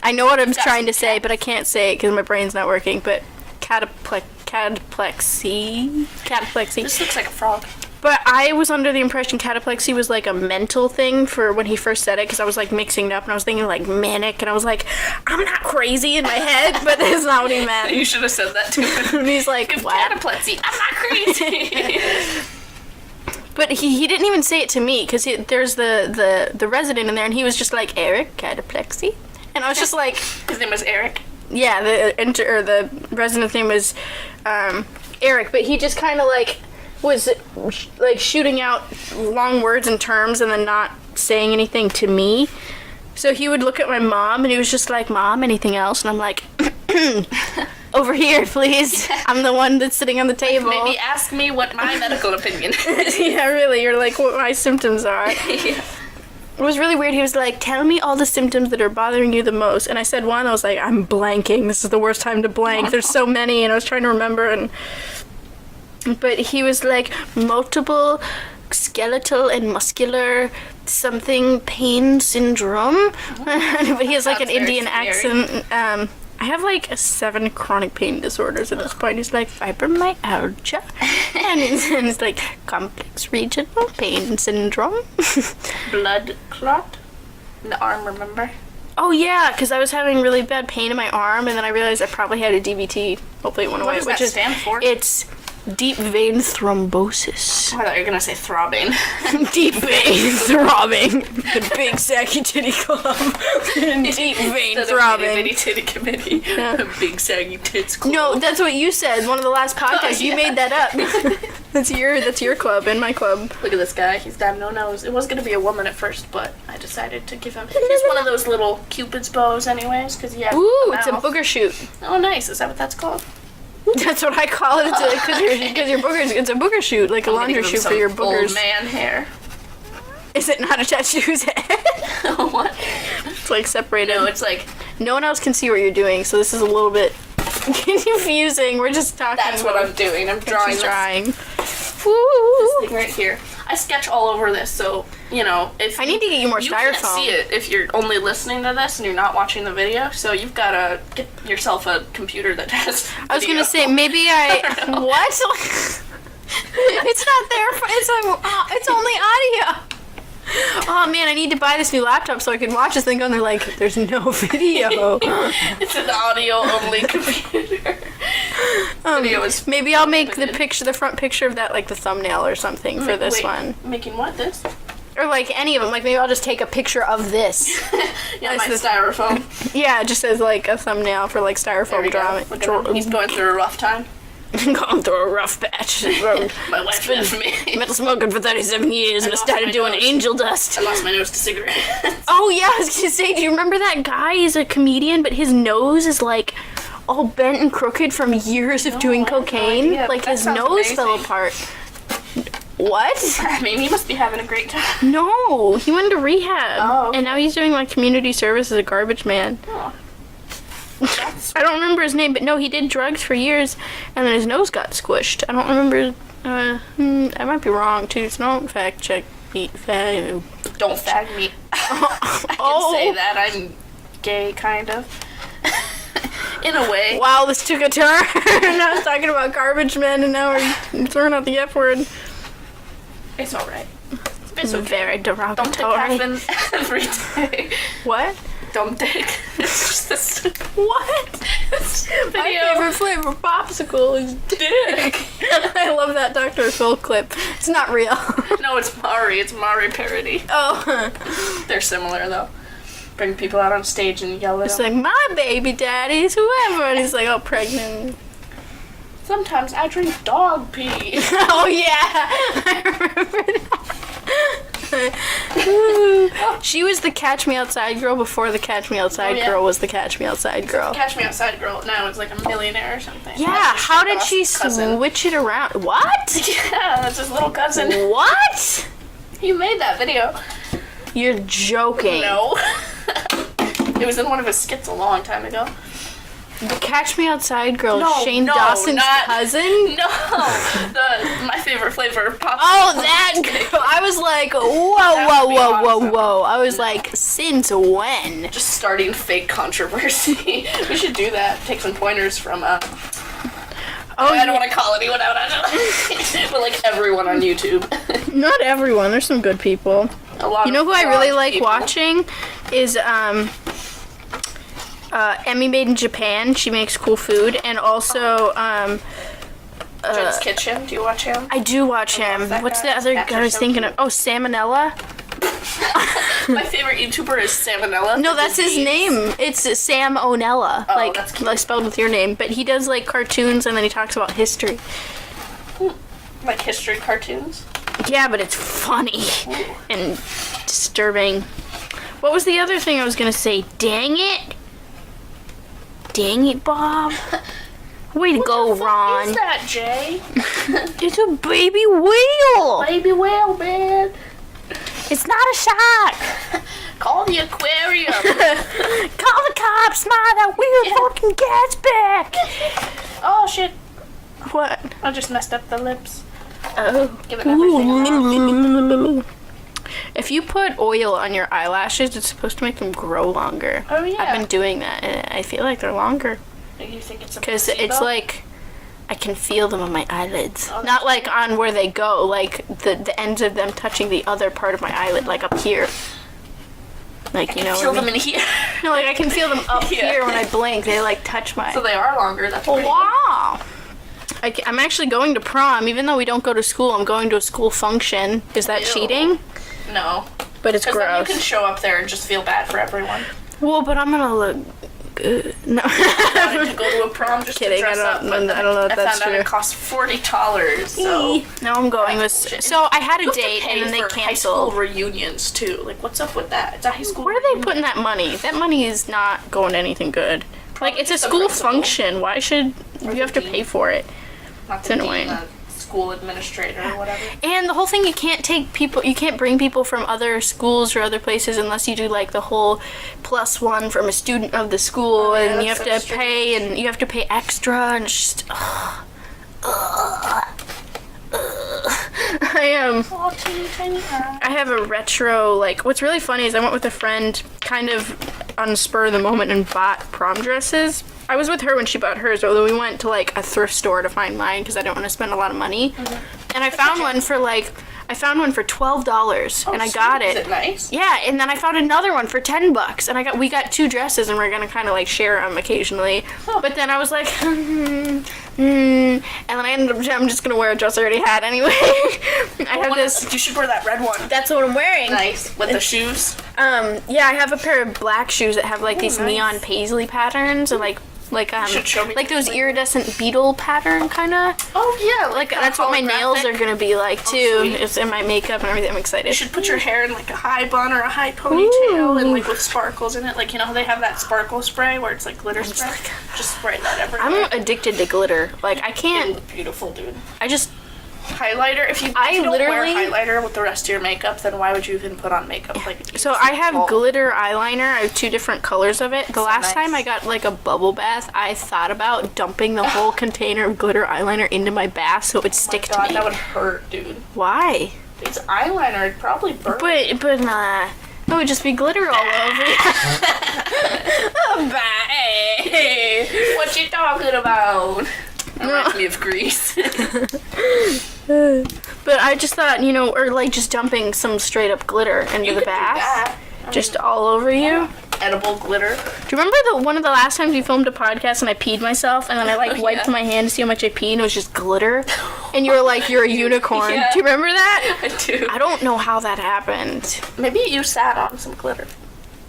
S1: I know what I'm trying to say, but I can't say it because my brain's not working. But cataplexy.
S2: This looks like a frog.
S1: But I was under the impression cataplexy was like a mental thing for when he first said it, because I was like mixing it up and I was thinking like manic, and I was like, I'm not crazy in my head, but that's not what he meant.
S2: You should have said that to him.
S1: And he's like, what?
S2: Cataplexy. I'm not crazy.
S1: But he didn't even say it to me, because there's the resident in there, and he was just like, Eric, cataplexy. And I was just like...
S2: His name was Eric?
S1: Yeah, the resident's name was Eric, but he just kind of like was like shooting out long words and terms and then not saying anything to me. So he would look at my mom and he was just like, Mom, anything else? And I'm like, over here, please. I'm the one that's sitting on the table.
S2: Maybe ask me what my medical opinion is.
S1: Yeah, really. You're like, what my symptoms are.
S2: Yeah.
S1: It was really weird. He was like, tell me all the symptoms that are bothering you the most. And I said one. I was like, I'm blanking. This is the worst time to blank. There's so many. And I was trying to remember. But he was like, multiple skeletal and muscular something pain syndrome. But he has like an Indian accent. I have like 7 chronic pain disorders at this point. He's like fibromyalgia, and it's like complex regional pain syndrome.
S2: Blood clot in the arm, remember?
S1: Oh yeah, because I was having really bad pain in my arm, and then I realized I probably had a DVT. Hopefully it went away.
S2: What does that stand for?
S1: It's deep vein thrombosis.
S2: I thought you were gonna say throbbing.
S1: Deep vein throbbing. The big saggy titty club. Deep vein throbbing.
S2: Bitty titty committee.
S1: Yeah.
S2: Big saggy tits club.
S1: No, that's what you said. One of the last podcasts. You made that up. That's your club and my club.
S2: Look at this guy. He's got no nose. It was gonna be a woman at first, but I decided to give him. He's one of those little Cupid's bows, anyways, because he has.
S1: Ooh, it's a booger shoot.
S2: Oh, nice. Is that what that's called?
S1: That's what I call it. Because your boogers. It's a booger shoot, like a laundry shoot for your boogers.
S2: Old man hair.
S1: Is it not attached to his head?
S2: What?
S1: It's like separated.
S2: No, it's like
S1: no one else can see what you're doing, so this is a little bit confusing. We're just talking.
S2: That's what I'm doing. I'm drawing.
S1: She's drawing.
S2: This thing right here. I sketch all over this, so you know if
S1: I need to get you more
S2: you
S1: styrofoam.
S2: can't see it if you're only listening to this and you're not watching the video. So you've got to get yourself a computer that has.
S1: I was
S2: video.
S1: gonna say maybe I what? It's not there. It's only audio. Oh man, I need to buy this new laptop so I can watch this thing. And they're like, there's no video.
S2: It's an audio only computer. Video is
S1: maybe I'll make the front picture of that like the thumbnail or something for this one.
S2: Making what, this?
S1: Or like any of them. Like maybe I'll just take a picture of this.
S2: Yeah, my styrofoam.
S1: Yeah, it just as like a thumbnail for like styrofoam drawing.
S2: He's going through a rough time.
S1: Going through a rough patch.
S2: My wife left me.
S1: Been smoking for 37 years and I started doing angel dust.
S2: I lost my nose to cigarettes.
S1: Oh yeah, I was gonna say, do you remember that guy? He's a comedian, but his nose is like all bent and crooked from years of doing cocaine.
S2: No,
S1: like his nose fell apart. What?
S2: I mean, he must be having a great time.
S1: No, he went to rehab.
S2: Oh, okay.
S1: And now he's doing like community service as a garbage man.
S2: Oh.
S1: I don't remember his name, but no, he did drugs for years, and then his nose got squished. I don't remember. I might be wrong too. So don't fact check me.
S2: Don't fag me. I can say that. I'm gay, kind of. In a way.
S1: Wow, this took a turn. I was talking about garbage men, and now we're throwing out the F word.
S2: It's alright. It's okay.
S1: Very derogatory.
S2: Don't take half every day.
S1: What?
S2: Don't take. It's just this.
S1: What?
S2: Video.
S1: My favorite flavor popsicle is dick. I love that Dr. Phil clip. It's not real.
S2: No, it's Mari. It's Mari parody.
S1: Oh.
S2: They're similar though. Bring people out on stage and yell at
S1: It's
S2: them.
S1: like, my baby daddy's whoever. And he's like, oh, pregnant.
S2: Sometimes I drink dog pee.
S1: Oh, yeah. I remember that. She was the Catch Me Outside girl before the Catch Me Outside girl was the Catch Me Outside girl.
S2: Catch Me Outside girl now is like a millionaire or something.
S1: Yeah, how did she switch it around? What?
S2: Yeah, that's his little cousin.
S1: What?
S2: You made that video.
S1: You're joking.
S2: No. It was in one of his skits a long time ago.
S1: The Catch Me Outside girl,
S2: No,
S1: Shane
S2: no,
S1: Dawson's
S2: not-
S1: cousin?
S2: No, my favorite flavor pop.
S1: Oh, that girl. I was like, whoa. I was like, since when?
S2: Just starting fake controversy. We should do that. Take some pointers from I don't want to call anyone out, but like everyone on YouTube.
S1: Not everyone. There's some good people.
S2: A lot.
S1: You know who I really like
S2: people.
S1: watching is Emmy Made in Japan. She makes cool food, and also
S2: Jen's Kitchen. Do you watch him?
S1: I do watch him.
S2: that
S1: What's
S2: guy.
S1: the other
S2: Cats
S1: guy I
S2: are
S1: was
S2: so
S1: thinking
S2: cute.
S1: of? Oh, Salmonella.
S2: My favorite YouTuber is Salmonella.
S1: No, that's his name. It's Sam Onella,
S2: Oh,
S1: like
S2: that's cute.
S1: like spelled with your name. But he does like cartoons, and then he talks about history.
S2: Like history cartoons.
S1: Yeah, but it's funny and disturbing. What was the other thing I was gonna say? Dang it, Bob. Way to go,
S2: What
S1: Ron.
S2: is that, Jay?
S1: It's a baby whale.
S2: Baby whale, man.
S1: It's not a shark.
S2: Call the aquarium.
S1: Call the cops, Ma. That weird fucking cat's back.
S2: Oh shit!
S1: What?
S2: I just messed up the lips.
S1: Oh.
S2: Giving everything away.
S1: If you put oil on your eyelashes, it's supposed to make them grow longer.
S2: Oh yeah.
S1: I've been doing that, and I feel like they're longer.
S2: You think it's a
S1: Because
S2: placebo?
S1: it's like, I can feel them on my eyelids.
S2: Oh, that's
S1: Not like on where they go, like the ends of them touching the other part of my eyelid, like up here. Like, you know
S2: feel
S1: what I
S2: them
S1: mean?
S2: in here.
S1: No, like I can feel them up
S2: Yeah.
S1: here when I blink. They like touch my...
S2: So they are longer. That's pretty.
S1: Wow! I'm actually going to prom, even though we don't go to school. I'm going to a school function. Is that
S2: Ew.
S1: cheating?
S2: No.
S1: But it's
S2: Because then you
S1: gross.
S2: can show up there and just feel bad for everyone.
S1: Well, but I'm gonna look good. No.
S2: I wanted to go to a prom just
S1: Kidding,
S2: to dress
S1: I don't-
S2: up, but then
S1: I don't know if
S2: I
S1: that's
S2: found out
S1: true.
S2: it costs $40. So
S1: No, I'm going with... So I had a
S2: you have to
S1: date,
S2: pay
S1: and then they
S2: for high school
S1: canceled.
S2: reunions too. Like, what's up with that? It's a high school.
S1: Where are they putting that money? That money is not going to anything good. Like, it's a
S2: just the
S1: school
S2: principal.
S1: function. Why should you have to pay for it?
S2: Not
S1: It's
S2: the
S1: annoying.
S2: dean, the school administrator or whatever.
S1: And the whole thing, you can't bring people from other schools or other places unless you do like the whole +1 from a student of the school,
S2: Oh, yeah,
S1: and you have
S2: that's
S1: to
S2: so
S1: pay, and you have to pay extra, and it's just,
S2: Oh, teeny tiny eye.
S1: I have a retro, like, what's really funny is I went with a friend kind of on the spur of the moment and bought prom dresses. I was with her when she bought hers, although we went to like a thrift store to find mine because I don't want to spend a lot of money. And I found one for $12, and I got
S2: Is
S1: it.
S2: it nice?
S1: Yeah, and then I found another one for $10, and we got 2 dresses, and we're gonna kind of like share them occasionally. But then I was like, and then I ended up, I'm just gonna wear a dress I already had anyway. I have this.
S2: You should wear that red one.
S1: That's what I'm wearing.
S2: Nice with the shoes.
S1: Yeah, I have a pair of black shoes that have like these
S2: nice.
S1: neon paisley patterns, and like
S2: should show me
S1: like those
S2: those.
S1: iridescent beetle pattern kind of.
S2: Oh yeah,
S1: Like that's what my nails are gonna be like too.
S2: sweet.
S1: It's in my makeup and everything. I'm excited.
S2: You should put your hair in like a high bun or a high ponytail and like with sparkles in it. Like, you know how they have that sparkle spray where it's like glitter spray? Just spray that everywhere.
S1: I'm addicted to glitter. Like I
S2: You
S1: can't.
S2: look beautiful, dude.
S1: I just.
S2: Highlighter. If you don't
S1: literally-
S2: wear highlighter with the rest of your makeup, then why would you even put on makeup? Like,
S1: So I have
S2: Oh.
S1: glitter eyeliner. I have 2 different colors of it. The last
S2: nice.
S1: time I got like a bubble bath, I thought about dumping the whole container of glitter eyeliner into my bath so it would stick to
S2: God,
S1: me.
S2: that would hurt, dude.
S1: Why?
S2: It's eyeliner. It'd probably burn.
S1: But it would just be glitter all over.
S2: Bye. What you talking about? Reminds me of Grease.
S1: But I just thought, you know, or like just dumping some straight up glitter into the bath. Just all over you.
S2: Edible glitter.
S1: Do you remember one of the last times we filmed a podcast and I peed myself and then I like wiped my hand to see how much I peed and it was just glitter? And you were like, you're a unicorn.
S2: Yeah.
S1: Do you remember that?
S2: I do.
S1: I don't know how that happened.
S2: Maybe you sat on some glitter.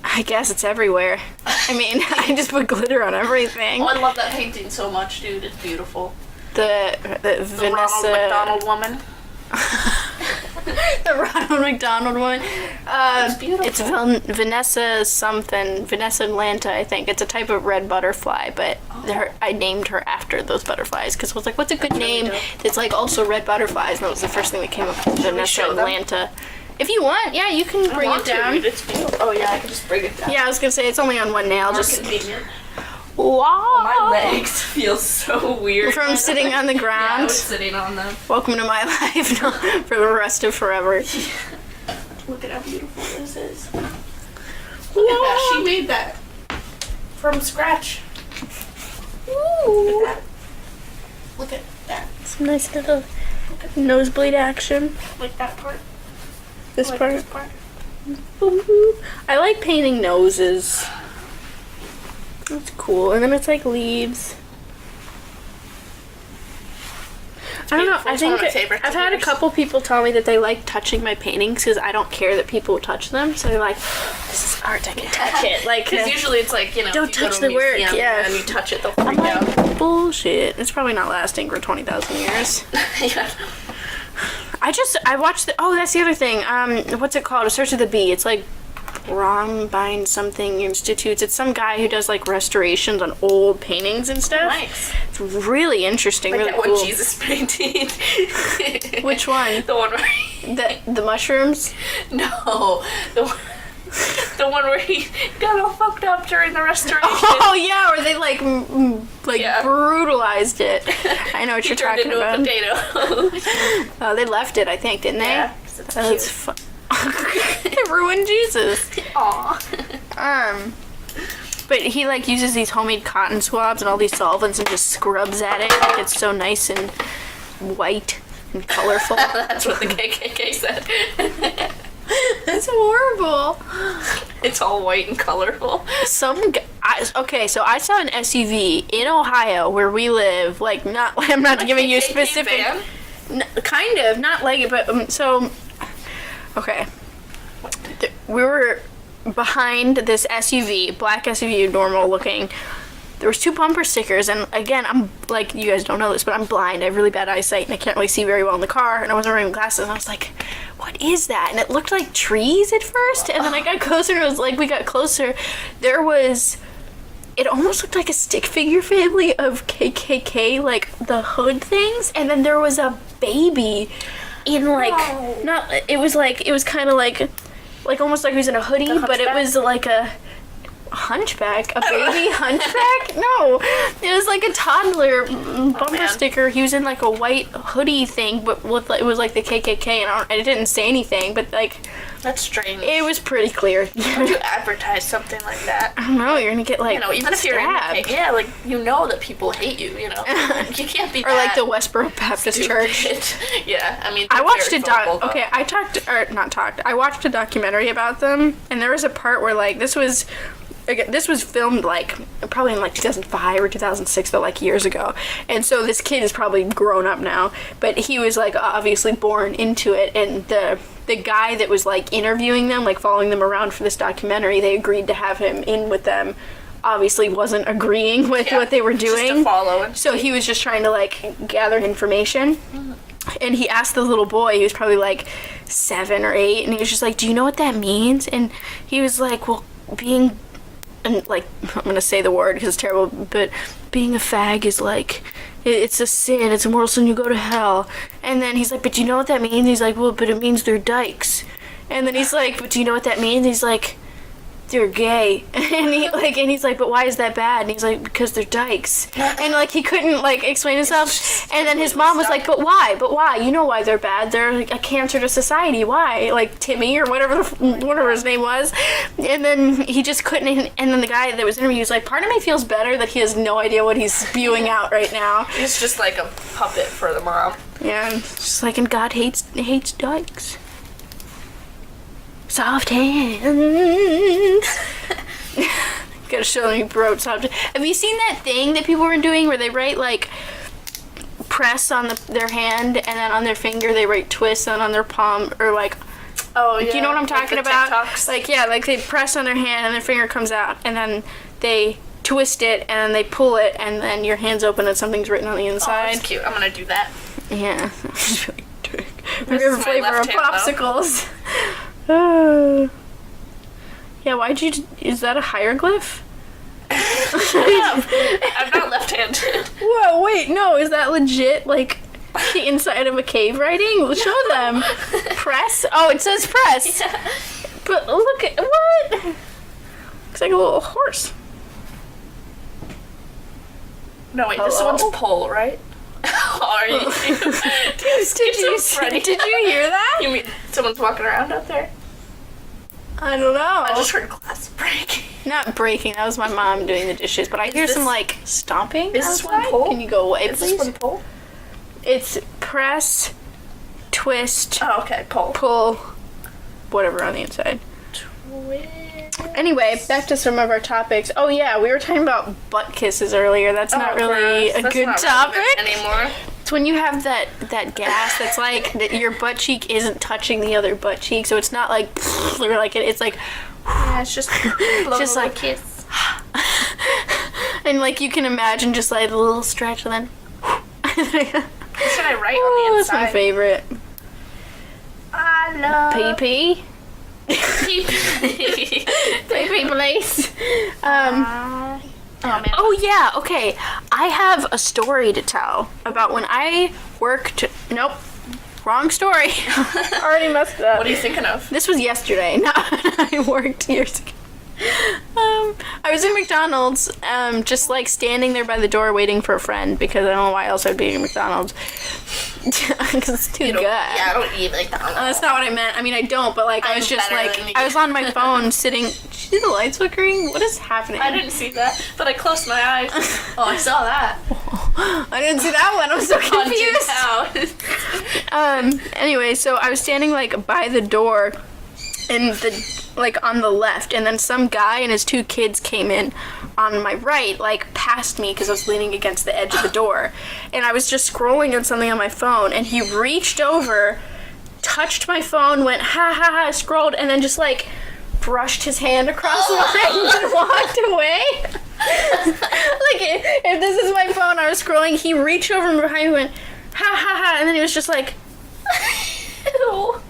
S1: I guess it's everywhere. I mean, I just put glitter on everything.
S2: Oh, I love that painting so much, dude. It's beautiful.
S1: The Vanessa...
S2: Ronald McDonald woman.
S1: The Ronald McDonald one.
S2: It's beautiful.
S1: It's Vanessa something. Vanessa Lanta, I think. It's a type of red butterfly, but I named her after those butterflies because I was like, what's a good name that's like also red butterflies? And that was the first thing that came up. Vanessa Lanta. If you want, yeah, you can bring it down.
S2: It's beautiful. Oh yeah, I can just bring it down.
S1: Yeah, I was gonna say it's only on one nail.
S2: More
S1: just
S2: convenient.
S1: Wow.
S2: My legs feel so weird.
S1: From sitting on the
S2: Yeah, I
S1: ground.
S2: was sitting on them.
S1: Welcome to my life now, for the rest of forever.
S2: Look at how beautiful this is. Look at that. She made that from scratch.
S1: Ooh.
S2: Look at that. Look at that.
S1: Some nice little nosebleed action.
S2: Like that part.
S1: This
S2: Like
S1: part.
S2: this part.
S1: Ooh. I like painting noses. That's cool. And then it's like leaves. I don't know.
S2: Beautiful.
S1: I
S2: It's one of
S1: think
S2: my favorite
S1: I've had a
S2: colors.
S1: couple people tell me that they like touching my paintings because I don't care that people touch them. So they're like, "This is art. I can touch it." Like,
S2: Because usually it's like, you know,
S1: Don't
S2: if you go
S1: touch
S2: to a
S1: the work,
S2: museum
S1: yeah.
S2: and you touch it, they'll
S1: I'm
S2: freak out.
S1: like, bullshit. It's probably not lasting for 20,000 years.
S2: Yeah.
S1: I watched that's the other thing. What's it called? A Search of the Bee. It's like Brombine something Institutes. It's some guy who does like restorations on old paintings and stuff.
S2: Nice.
S1: It's really interesting,
S2: Like
S1: really
S2: that
S1: cool.
S2: one Jesus painting.
S1: Which one?
S2: The one where
S1: The mushrooms?
S2: No. The one where he got all fucked up during the restoration.
S1: Oh yeah, where they like
S2: Yeah.
S1: brutalized it. I know what
S2: He
S1: you're
S2: turned
S1: talking
S2: into
S1: about.
S2: a potato.
S1: They left it, I think, didn't they?
S2: Yeah. 'Cause it's
S1: That's
S2: cute.
S1: fun. It ruined Jesus.
S2: Aw.
S1: But he like uses these homemade cotton swabs and all these solvents and just scrubs at it. Like it's so nice and white and colorful.
S2: That's what the KKK said.
S1: That's horrible.
S2: It's all white and colorful.
S1: Okay, so I saw an SUV in Ohio where we live. Like, not. I'm not giving you
S2: KKK
S1: specific.
S2: van?
S1: Kind of, not like it, but so. Okay. We were behind this SUV, black SUV, normal looking. There was 2 bumper stickers, and again, I'm like, you guys don't know this, but I'm blind. I have really bad eyesight, and I can't really see very well in the car, and I wasn't wearing glasses, and I was like, what is that? And it looked like trees at first, and then I got closer, and it was like, we got closer. It almost looked like a stick figure family of KKK, like the hood things, and then there was a baby in like, it was kind of like almost like he was in a hoodie, but it was like a hunchback, a baby hunchback? No, it was like a toddler bumper sticker. He was in like a white hoodie thing, but it was like the KKK, and I didn't say anything, but like,
S2: That's strange.
S1: it was pretty clear.
S2: How do you advertise something like that?
S1: I don't know, you're gonna get like,
S2: You know, even if you're in
S1: stabbed.
S2: like, you know that people hate you, you know? You can't be
S1: Or like the Westboro Baptist Church.
S2: stupid. Yeah, I mean,
S1: I watched
S2: very
S1: a
S2: vocal about-
S1: I watched a documentary about them, and there was a part where like this was filmed like probably in like 2005 or 2006, but like years ago. And so this kid is probably grown up now, but he was like obviously born into it. And the guy that was like interviewing them, like following them around for this documentary, they agreed to have him in with them. Obviously wasn't agreeing with what they were doing.
S2: Just to follow him.
S1: So he was just trying to like gather information. And he asked the little boy, he was probably like 7 or 8, and he was just like, do you know what that means? And he was like, well, being, and like, I'm gonna say the word because it's terrible, but being a fag is like, it's a sin, it's a mortal sin, you go to hell. And then he's like, but do you know what that means? He's like, well, but it means they're dykes. And then he's like, but do you know what that means? He's like, they're gay. And he's like, but why is that bad? And he's like, because they're dykes. And like he couldn't like explain himself. And then his mom was like, but why? You know why they're bad. They're like a cancer to society. Why? Like Timmy or whatever his name was. And then he just couldn't. And then the guy that was interviewed was like, part of me feels better that he has no idea what he's spewing out right now.
S2: He's just like a puppet for the mom.
S1: Yeah, it's just like, and God hates dykes. Soft hands. Gotta show me broke soft. Have you seen that thing that people were doing where they write like press on their hand and then on their finger they write twist and on their palm or like.
S2: Oh yeah.
S1: Do you know what I'm talking about?
S2: TikToks.
S1: Like yeah, like they press on their hand and their finger comes out and then they twist it and then they pull it and then your hand's open and something's written on the inside.
S2: Oh, that's cute. I'm gonna do that.
S1: Yeah. My
S2: This
S1: favorite
S2: is my
S1: flavor of
S2: left hand,
S1: popsicles. Yeah, why'd you... Is that a hieroglyph?
S2: I'm not left-handed.
S1: Whoa, wait, no, is that legit, like, the inside of a cave writing? Show them. Press? Oh, it says press.
S2: Yeah.
S1: But look at... What? Looks like a little horse.
S2: No, wait, this one's pull, right? Are you?
S1: Did you hear that?
S2: You mean someone's walking around out there?
S1: I don't know.
S2: I just heard glass breaking.
S1: Not breaking, that was my mom doing the dishes, but I hear some, like, stomping
S2: Is this one
S1: outside.
S2: pull?
S1: Can you go away,
S2: Is
S1: please?
S2: this one pull?
S1: It's press, twist,
S2: Oh, okay, pull.
S1: pull, whatever on the inside. Anyway, back to some of our topics. Oh yeah, we were talking about butt kisses earlier. That's not really a good topic
S2: anymore.
S1: It's when you have that gas that's like that your butt cheek isn't touching the other butt cheek, so it's not like or like it's like
S2: Yeah, it's just
S1: just like
S2: kiss.
S1: And like you can imagine just like a little stretch and then
S2: What should I write on the
S1: that's
S2: inside?
S1: my favorite.
S2: I love
S1: PP.
S2: PP.
S1: PP place.
S2: Oh man.
S1: Oh yeah, okay. I have a story to tell about when I worked. Nope, wrong story. Already messed up.
S2: What are you thinking of?
S1: This was yesterday. Not when I worked years ago. I was in McDonald's, just like standing there by the door waiting for a friend because I don't know why else I'd be in McDonald's. Because it's too good.
S2: Yeah, I don't eat McDonald's.
S1: That's not what I meant. I mean, I don't, but like I was just
S2: better
S1: like
S2: than you.
S1: I was on my phone sitting. Did you see the lights flickering? What is happening?
S2: I didn't see that, but I closed my eyes. Oh, I saw that.
S1: I didn't see that one. I'm so confused. Anyway, so I was standing like by the door and like on the left, and then some guy and his two kids came in on my right, like past me because I was leaning against the edge of the door, and I was just scrolling on something on my phone, and he reached over, touched my phone, went ha ha ha, scrolled, and then just like brushed his hand across mine and walked away. Like if this is my phone, I was scrolling, he reached over and behind me went ha ha ha, and then he was just like ew.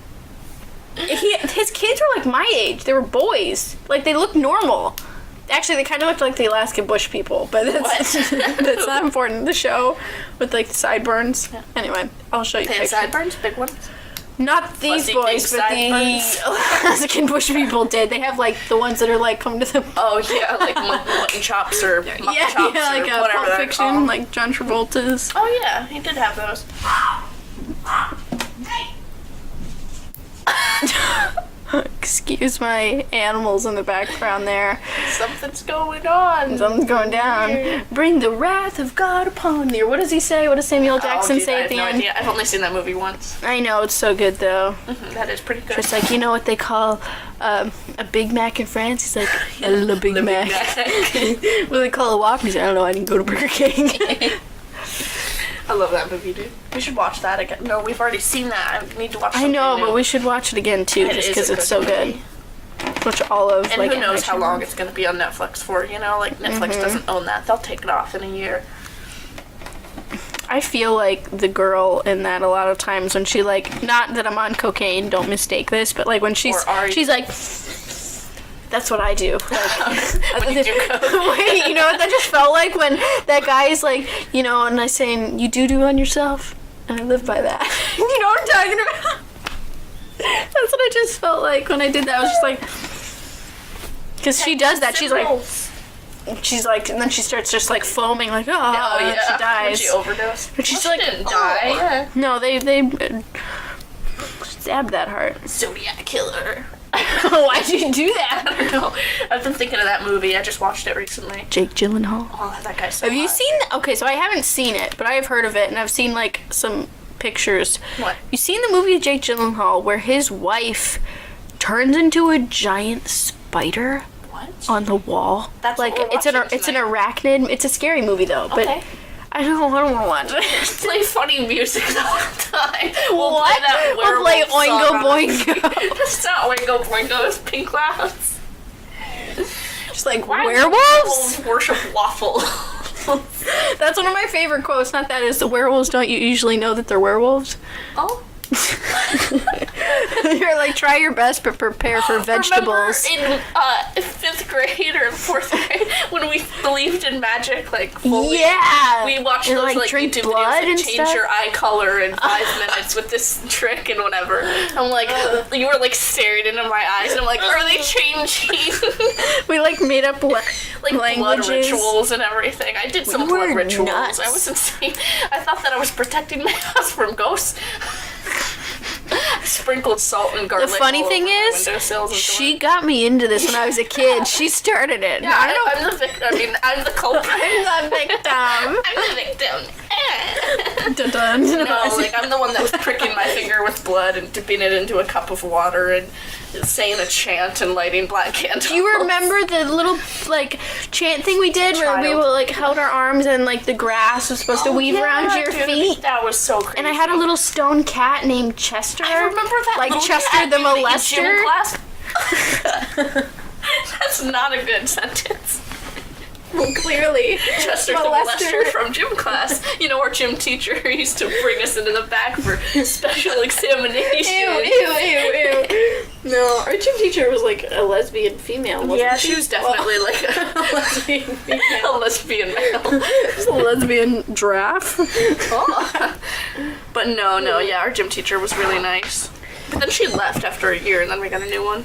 S1: His kids were like my age. They were boys. Like they looked normal. Actually, they kind of looked like the Alaskan bush people, but that's, that's not important. The show with like the sideburns. Yeah. Anyway, I'll show you.
S2: They have sideburns, big ones.
S1: Not these boys, but the Alaskan bush people did. They have like the ones that are like come to the.
S2: Oh yeah, like mutton chops or chops
S1: like
S2: or whatever
S1: Pulp
S2: they're
S1: Fiction,
S2: called.
S1: like John Travolta's.
S2: Oh yeah, he did have those.
S1: Excuse my animals in the background there.
S2: Something's going on.
S1: Something's going down. Bring the wrath of God upon thee. Or what does he say? What does Samuel Jackson say at the end?
S2: I have no idea. I've only seen that movie once.
S1: I know, it's so good though.
S2: Mm-hmm, that is pretty good.
S1: Just like, you know what they call a Big Mac in France? He's like, a Le Big Mac. What do they call a Whopper? He's like, I don't know, I didn't go to Burger King.
S2: I love that movie, dude. We should watch that again. No, we've already seen that. I need to watch
S1: I know,
S2: new.
S1: but we should watch it again too, just because it's so good. Watch all of,
S2: and
S1: like,
S2: who knows how long it's going to be on Netflix for, you know? Like, Netflix doesn't own that. They'll take it off in a year.
S1: I feel like the girl in that a lot of times when she, like, not that I'm on cocaine, don't mistake this, but, like, when she's like, that's what I do. Like,
S2: when you do coke.
S1: Wait, you know what that just felt like when that guy is like, you know, and I saying, you do on yourself, and I live by that. You know what I'm talking about? That's what I just felt like when I did that. I was just like, Because she does that. She's like, and then she starts just like foaming, like, oh, and she dies.
S2: When she overdosed.
S1: But she's
S2: she
S1: like,
S2: didn't die. Yeah.
S1: No, they stabbed that heart.
S2: Zodiac killer.
S1: Why'd you do that?
S2: I don't know. I've been thinking of that movie. I just watched it recently.
S1: Jake Gyllenhaal.
S2: Oh, that guy's so
S1: Have you
S2: hot.
S1: seen? Okay, so I haven't seen it, but I have heard of it, and I've seen like some pictures.
S2: What?
S1: You seen the movie of Jake Gyllenhaal where his wife turns into a giant spider?
S2: What?
S1: On the wall.
S2: That's
S1: like
S2: what we're
S1: it's an
S2: watching
S1: arachnid. It's a scary movie though, but
S2: Okay.
S1: I don't want to watch it.
S2: Play funny music the whole time.
S1: What? We'll play Oingo Boingo.
S2: It's not Oingo Boingo, it's Pink Clouds.
S1: Just like
S2: Why do
S1: werewolves.
S2: worship waffle.
S1: That's one of my favorite quotes. Not that is the werewolves don't you usually know that they're werewolves.
S2: Oh.
S1: You're like try your best but prepare for vegetables.
S2: Remember in 5th grade or 4th grade when we believed in magic like fully?
S1: Yeah.
S2: We watched
S1: And,
S2: those like
S1: drink
S2: YouTube
S1: blood
S2: videos
S1: and
S2: that change
S1: stuff.
S2: your eye color in 5 minutes with this trick and whatever. I'm like, you were like staring into my eyes and I'm like, are they changing?
S1: We like made up
S2: Like
S1: languages.
S2: blood rituals and everything. I did some
S1: You
S2: blood
S1: were
S2: rituals.
S1: nuts.
S2: I was insane. I thought that I was protecting my house from ghosts. I sprinkled salt and garlic.
S1: The funny
S2: all
S1: thing
S2: over my
S1: is,
S2: windowsills and
S1: she got me into this when I was a kid. She started it.
S2: yeah, I'm the victim. I mean, I'm the culprit.
S1: I'm the victim.
S2: I'm the victim.
S1: Dun-dun.
S2: No, like I'm the one that was pricking my finger with blood and dipping it into a cup of water and saying a chant and lighting black candles.
S1: Do you remember the little like chant thing we did where we
S2: Child.
S1: would like held our arms and like the grass was supposed to weave around your
S2: dude,
S1: feet?
S2: That was so crazy.
S1: And I had a little stone cat named Chester.
S2: I remember that
S1: like
S2: little
S1: Chester
S2: cat
S1: the
S2: in gym
S1: molester.
S2: class. That's not a good sentence.
S1: Well, clearly.
S2: Chester the molester from gym class. You know, our gym teacher used to bring us into the back for special examination.
S1: Ew. No, our gym teacher was like a lesbian female, wasn't
S2: Yeah,
S1: she?
S2: she was definitely like a
S1: lesbian female.
S2: a lesbian male.
S1: Just a lesbian giraffe.
S2: Oh. But no, yeah, our gym teacher was really nice. But then she left after a year, and then we got a new one.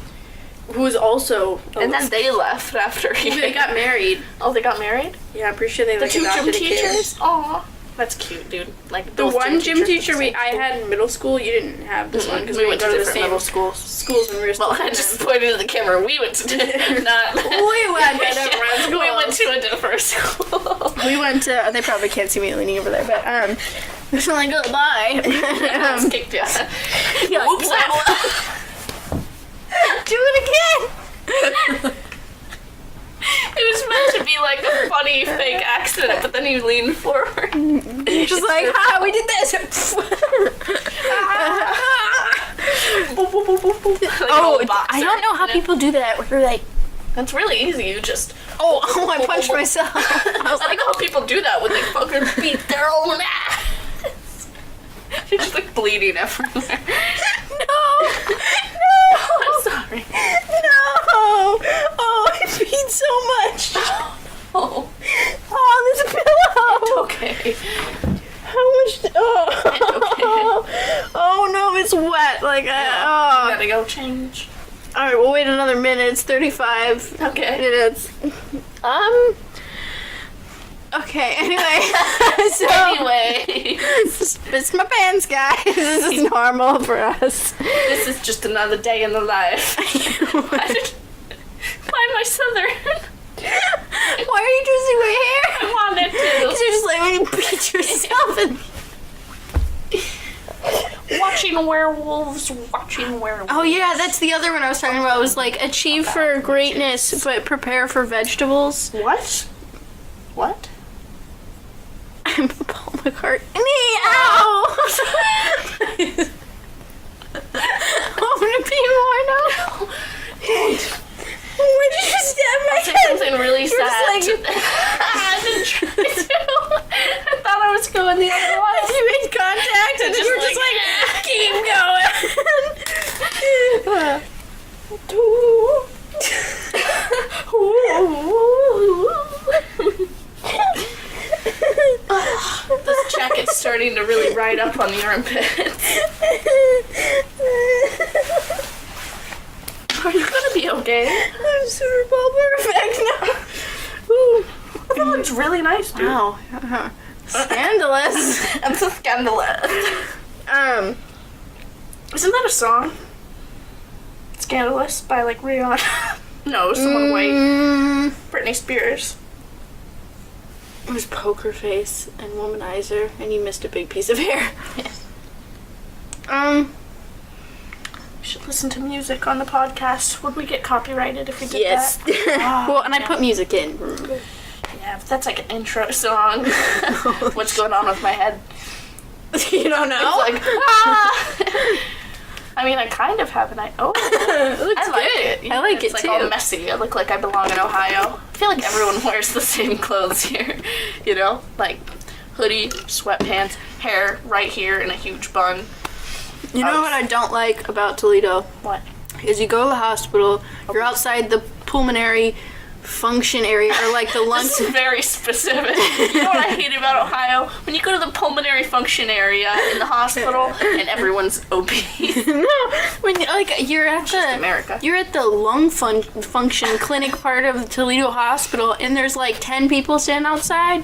S1: Who was also...
S2: And then they left after a year.
S1: They got married.
S2: Oh, they got married?
S1: Yeah, I'm pretty sure they
S2: The
S1: like
S2: two gym
S1: adopted a kid.
S2: teachers? Aw. That's cute, dude. Like
S1: The
S2: both
S1: one gym teacher
S2: we
S1: I had in middle school, you didn't have this one because
S2: we
S1: we
S2: went
S1: go
S2: to
S1: to the
S2: different
S1: same
S2: middle schools.
S1: schools when we were still
S2: Well, I just pointed at the camera. We went to not.
S1: We went to different schools.
S2: We went to a different school.
S1: We went to. They probably can't see me leaning over there, but so like goodbye.
S2: I kicked you.
S1: Oops! Do it again.
S2: It was meant to be like a funny fake accident, but then you leaned forward.
S1: You're just like, ha, we did this. I don't know how people do that. Where they're like,
S2: That's really easy. You just.
S1: oh, I punched myself. I was
S2: I
S1: like,
S2: know how people do that when they fucking beat their own ass. You're just like bleeding everywhere.
S1: no.
S2: I'm sorry.
S1: No! Oh, I peed so much.
S2: Oh,
S1: Oh, there's a pillow.
S2: okay.
S1: How much? Oh,
S2: okay.
S1: Oh no, it's wet. Like, oh.
S2: Gotta go change.
S1: All right, we'll wait another minute. It's 35
S2: Okay.
S1: minutes. Okay. Anyway, so
S2: Anyway,
S1: it's my pants, guys. This is normal for us.
S2: this is just another day in the life. Why am I southern?
S1: Why are you twisting my hair?
S2: I wanted
S1: Because
S2: to.
S1: you're just like when you beat yourself and.
S2: Watching werewolves.
S1: Oh yeah, that's the other one I was talking about. It was like achieve for greatness, but prepare for vegetables.
S2: What? What?
S1: I'm Paul McCartney. Ow! I'm gonna pee more now. Where did you stab my
S2: I'll say
S1: head?
S2: something really
S1: You're
S2: sad.
S1: just like-
S2: I didn't try to. I thought I was going the other way.
S1: You made contact and you were just like, keep going.
S2: This jacket's starting to really ride up on the armpits. Are you gonna gonna be okay.
S1: Super Bowl perfect. No. Ooh.
S2: That looks really nice, dude.
S1: Wow. Scandalous.
S2: I'm so scandalous. Isn't that a song? Scandalous by like Rihanna. No, someone white. Britney Spears.
S1: It was Poker Face and Womanizer, and you missed a big piece of hair.
S2: Yes. You should listen to music on the podcast. Would we get copyrighted if we did
S1: Yes.
S2: that?
S1: Well, and I put music in. Remember?
S2: Yeah, but that's like an intro song. What's going on with my head?
S1: You don't know?
S2: It's like, ah! I mean, I kind of have an idea. Oh,
S1: It looks
S2: I like
S1: good.
S2: it. Yeah,
S1: I like
S2: it's
S1: it
S2: like
S1: too.
S2: all messy. I look like I belong in Ohio. I feel like everyone wears the same clothes here. You know? Like hoodie, sweatpants, hair right here in a huge bun.
S1: You know what I don't like about Toledo?
S2: What?
S1: Is you go to the hospital, you're outside the pulmonary function area, or like the lungs.
S2: This is very specific. You know what I hate about Ohio? When you go to the pulmonary function area in the hospital and everyone's obese.
S1: No, when you're at the
S2: America.
S1: You're at the lung function clinic part of the Toledo Hospital, and there's like 10 people standing outside,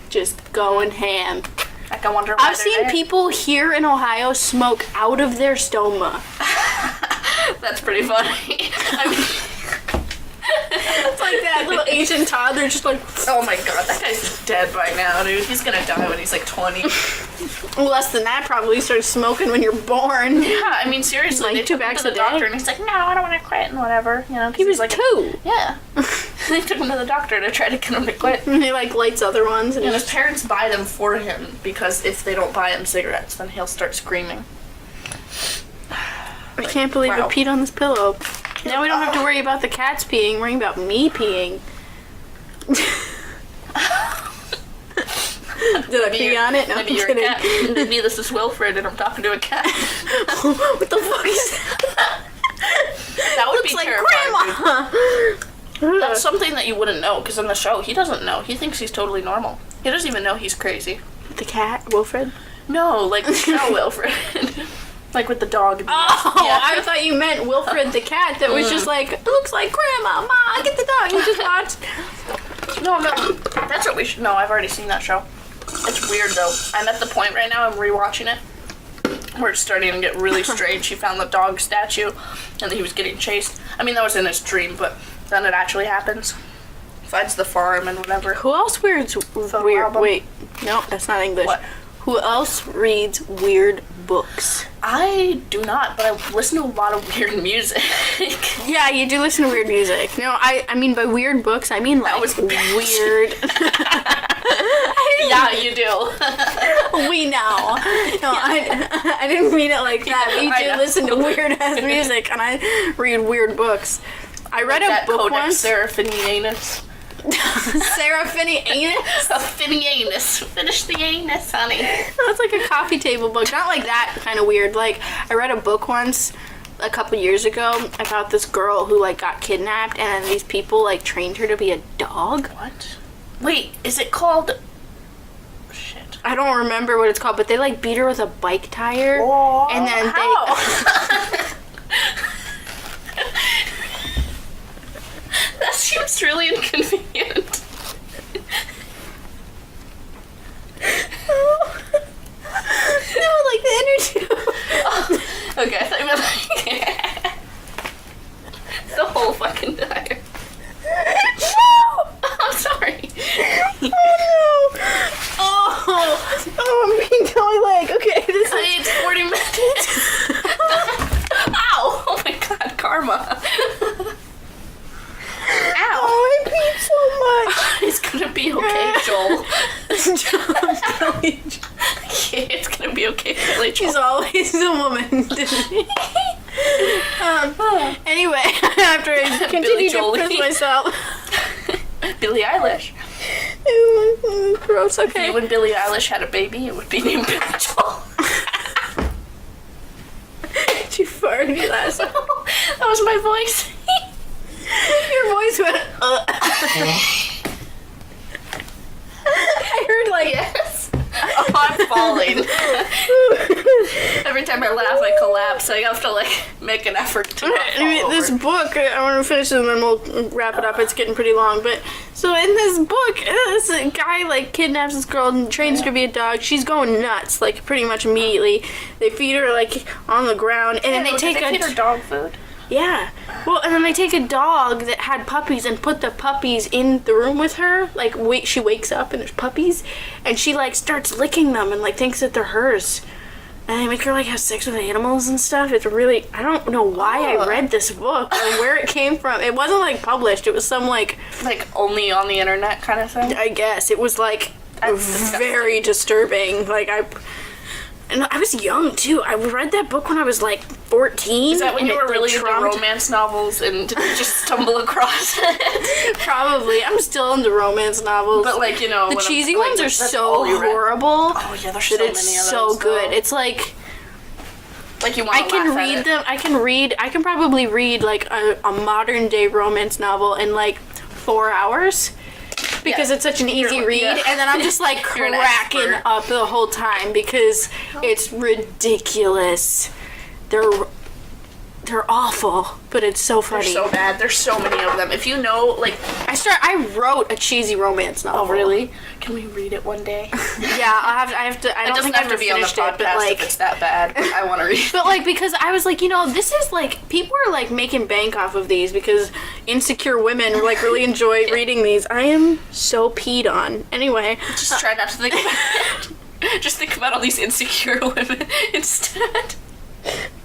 S1: just going ham.
S2: Like, I wonder why
S1: I've seen people here in Ohio smoke out of their stoma.
S2: That's pretty funny. I mean,
S1: It's like that little Asian toddler just like,
S2: oh my god, that guy's dead by now, dude. He's gonna die when he's like 20.
S1: less than that probably, started smoking when you're born.
S2: Yeah, I mean, seriously,
S1: Like
S2: they
S1: 2
S2: took him
S1: bags
S2: to
S1: a
S2: the
S1: day?
S2: doctor and he's like, no, I don't want to quit and whatever, you know. 'cause
S1: He was
S2: he's like
S1: 2.
S2: Yeah. They took him to the doctor to try to get him to quit.
S1: And he like lights other ones, and
S2: And his parents buy them for him because if they don't buy him cigarettes, then he'll start screaming.
S1: I can't believe
S2: wow.
S1: I peed on this pillow. Now we don't have to worry about the cats peeing, worrying about me peeing. Did I pee on it? No,
S2: Maybe
S1: I'm
S2: you're
S1: kidding.
S2: a cat. Maybe this is Wilfred and I'm talking to a cat.
S1: What the fuck is that?
S2: That would
S1: Looks
S2: be
S1: like
S2: terrifying.
S1: Grandma.
S2: That's something that you wouldn't know, because on the show, he doesn't know. He thinks he's totally normal. He doesn't even know he's crazy.
S1: The cat, Wilfred?
S2: No, like the show Wilfred. Like with the dog. And the
S1: Oh,
S2: yeah.
S1: I thought you meant Wilfred the cat that was just like, it looks like Grandma. Ma, get the dog. You just watched.
S2: No, that's what we should. No, I've already seen that show. It's weird though. I'm at the point right now. I'm rewatching it. Where it's starting to get really strange. He found the dog statue, and he was getting chased. I mean, that was in his dream, but then it actually happens. Finds the farm and whatever.
S1: Who else reads weird?
S2: album.
S1: Wait, no, that's not English.
S2: What?
S1: Who else reads weird books?
S2: I do not, but I listen to a lot of weird music.
S1: Yeah, you do listen to weird music. No, I mean by weird books, I mean like
S2: That was
S1: weird.
S2: Yeah, you do.
S1: We know. No, I didn't mean it like that. But you
S2: I
S1: do
S2: know.
S1: listen to weird ass music, and I read weird books. I read a
S2: That
S1: book
S2: Codex
S1: once.
S2: Seraphinianus.
S1: Seraphinianus.
S2: Seraphinianus. Finish the anus, honey.
S1: That's like a coffee table book. Not like that kind of weird. Like, I read a book once a couple years ago about this girl who like got kidnapped, and then these people like trained her to be a dog.
S2: What? Wait, is it called... Shit.
S1: I don't remember what it's called, but they like beat her with a bike tire,
S2: Whoa,
S1: and then
S2: That seems really inconvenient.
S1: No, like the inner tube.
S2: Okay, I thought you meant like... the whole fucking tire.
S1: No!
S2: I'm sorry.
S1: Oh no! Oh, I'm being totally like, okay, this is...
S2: It's 40 minutes. Ow! Oh my god, karma. Ow!
S1: Oh, I peed so much.
S2: It's gonna be okay, Joel.
S1: Billy Joel.
S2: It's gonna be okay, Billy Joel.
S1: She's always a woman, didn't she? Anyway, after I continue to
S2: Jolie.
S1: piss myself.
S2: Billie Eilish.
S1: Gross,
S2: If
S1: okay.
S2: you and Billie Eilish had a baby, it would be named Billy Joel.
S1: She farted last time.
S2: That was my voice.
S1: Your voice went, I heard like,
S2: Yes. Oh, I'm falling. Every time I laugh, I collapse. I have to, like, make an effort to not fall over.
S1: This book, I want to finish it and then we'll wrap it up. It's getting pretty long. But, so in this book, this guy, like, kidnaps this girl and trains her to be a dog. She's going nuts, like, pretty much immediately. They feed her, like, on the ground. And then they take
S2: feed her dog food?
S1: Yeah. Well, and then they take a dog that had puppies and put the puppies in the room with her. Like, she wakes up and there's puppies. And she, like, starts licking them and, like, thinks that they're hers. And they make her, like, have sex with animals and stuff. It's really... I don't know why I read this book or where it came from. It wasn't, like, published. It was some, like...
S2: Like, only on the internet kind of thing?
S1: I guess. It was, like, very disturbing. Like, And I was young, too. I read that book when I was, like, 14.
S2: Is that when you were really into romance novels and did you just stumble across it?
S1: Probably. I'm still into romance novels.
S2: But, like, you know...
S1: The cheesy ones are so horrible.
S2: Oh, yeah, there's so many of those.
S1: It's so good. It's, like...
S2: Like, you want to laugh at it.
S1: I can probably read, like, a modern-day romance novel in, like, 4 hours. Because it's such an easy read, and then I'm just like cracking up the whole time because it's ridiculous. They're awful, but it's so funny.
S2: They're so bad. There's so many of them. If you know, like...
S1: I wrote a cheesy romance novel.
S2: Oh, really? Can we read it one day?
S1: Yeah, I have to. I don't think I have to
S2: be on the podcast if it's that bad. But I want to read.
S1: But like, because I was like, you know, this is like people are like making bank off of these because insecure women like really enjoy reading these. I am so peed on. Anyway,
S2: just try not to think about it. Just think about all these insecure women instead.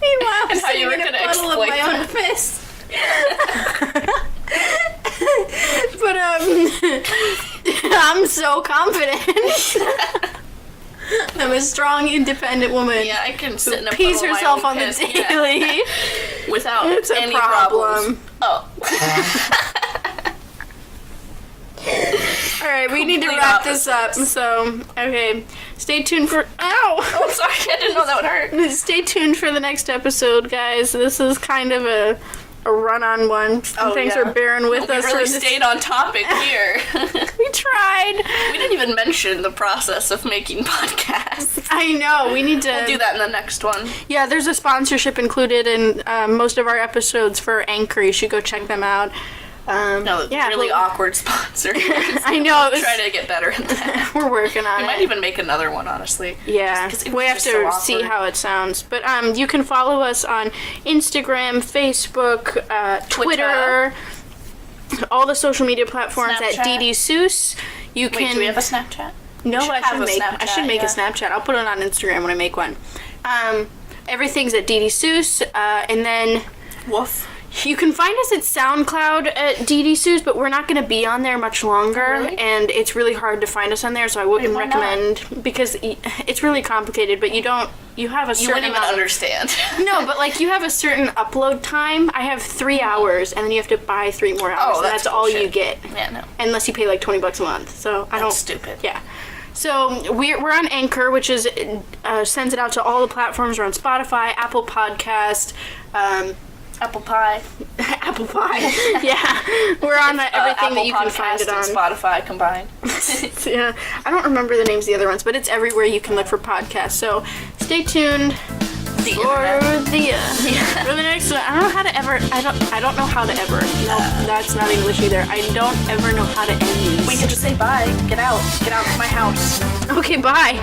S1: Meanwhile,
S2: and how you were going to exploit
S1: my own fist. But I'm so confident. I'm a strong, independent woman.
S2: Yeah, I can sit in a
S1: pees herself on the daily
S2: without any
S1: problem.
S2: Oh.
S1: All right, we need to wrap this up. So, okay, stay tuned for. Ow!
S2: Oh, sorry, I didn't know that would hurt.
S1: Stay tuned for the next episode, guys. This is kind of a run-on one. Thanks for bearing with us.
S2: We really stayed on topic here.
S1: We tried.
S2: We didn't even mention the process of making podcasts.
S1: I know. We need to...
S2: We'll do that in the next one.
S1: Yeah, there's a sponsorship included in most of our episodes for Anchor. You should go check them out.
S2: Really awkward sponsor.
S1: I know.
S2: Try to get better at that.
S1: We're working on it.
S2: We might even make another one, honestly.
S1: Yeah, we have to see how it sounds. But you can follow us on Instagram, Facebook, Twitter, all the social media platforms
S2: Snapchat.
S1: at DD-SOOS.
S2: Wait, do we have a Snapchat?
S1: No, I should make a Snapchat. I'll put it on Instagram when I make one. Everything's at DD-SOOS, and then...
S2: Woof.
S1: You can find us at Soundcloud at DD-SOOS, but we're not going to be on there much longer, and it's really hard to find us on there, so I wouldn't recommend, because it's really complicated, but you have a certain
S2: You wouldn't even understand.
S1: No, but like you have a certain upload time. I have 3 hours, and then you have to buy 3 more hours, and that's all you get.
S2: Yeah, no.
S1: Unless you pay like $20 a month, so I don't...
S2: That's stupid.
S1: Yeah. So we're on Anchor, which is sends it out to all the platforms. We're on Spotify, Apple Podcast,
S2: Apple Pie.
S1: Apple Pie. Yeah. We're on everything that you can find it on.
S2: And Spotify combined.
S1: Yeah. I don't remember the names of the other ones, but it's everywhere you can look for podcasts. So stay tuned for the next one. I don't know how to ever. I don't know how to ever. No, that's not English either. I don't ever know how to end these.
S2: We can just say bye. Get out. Get out of my house.
S1: Okay, bye.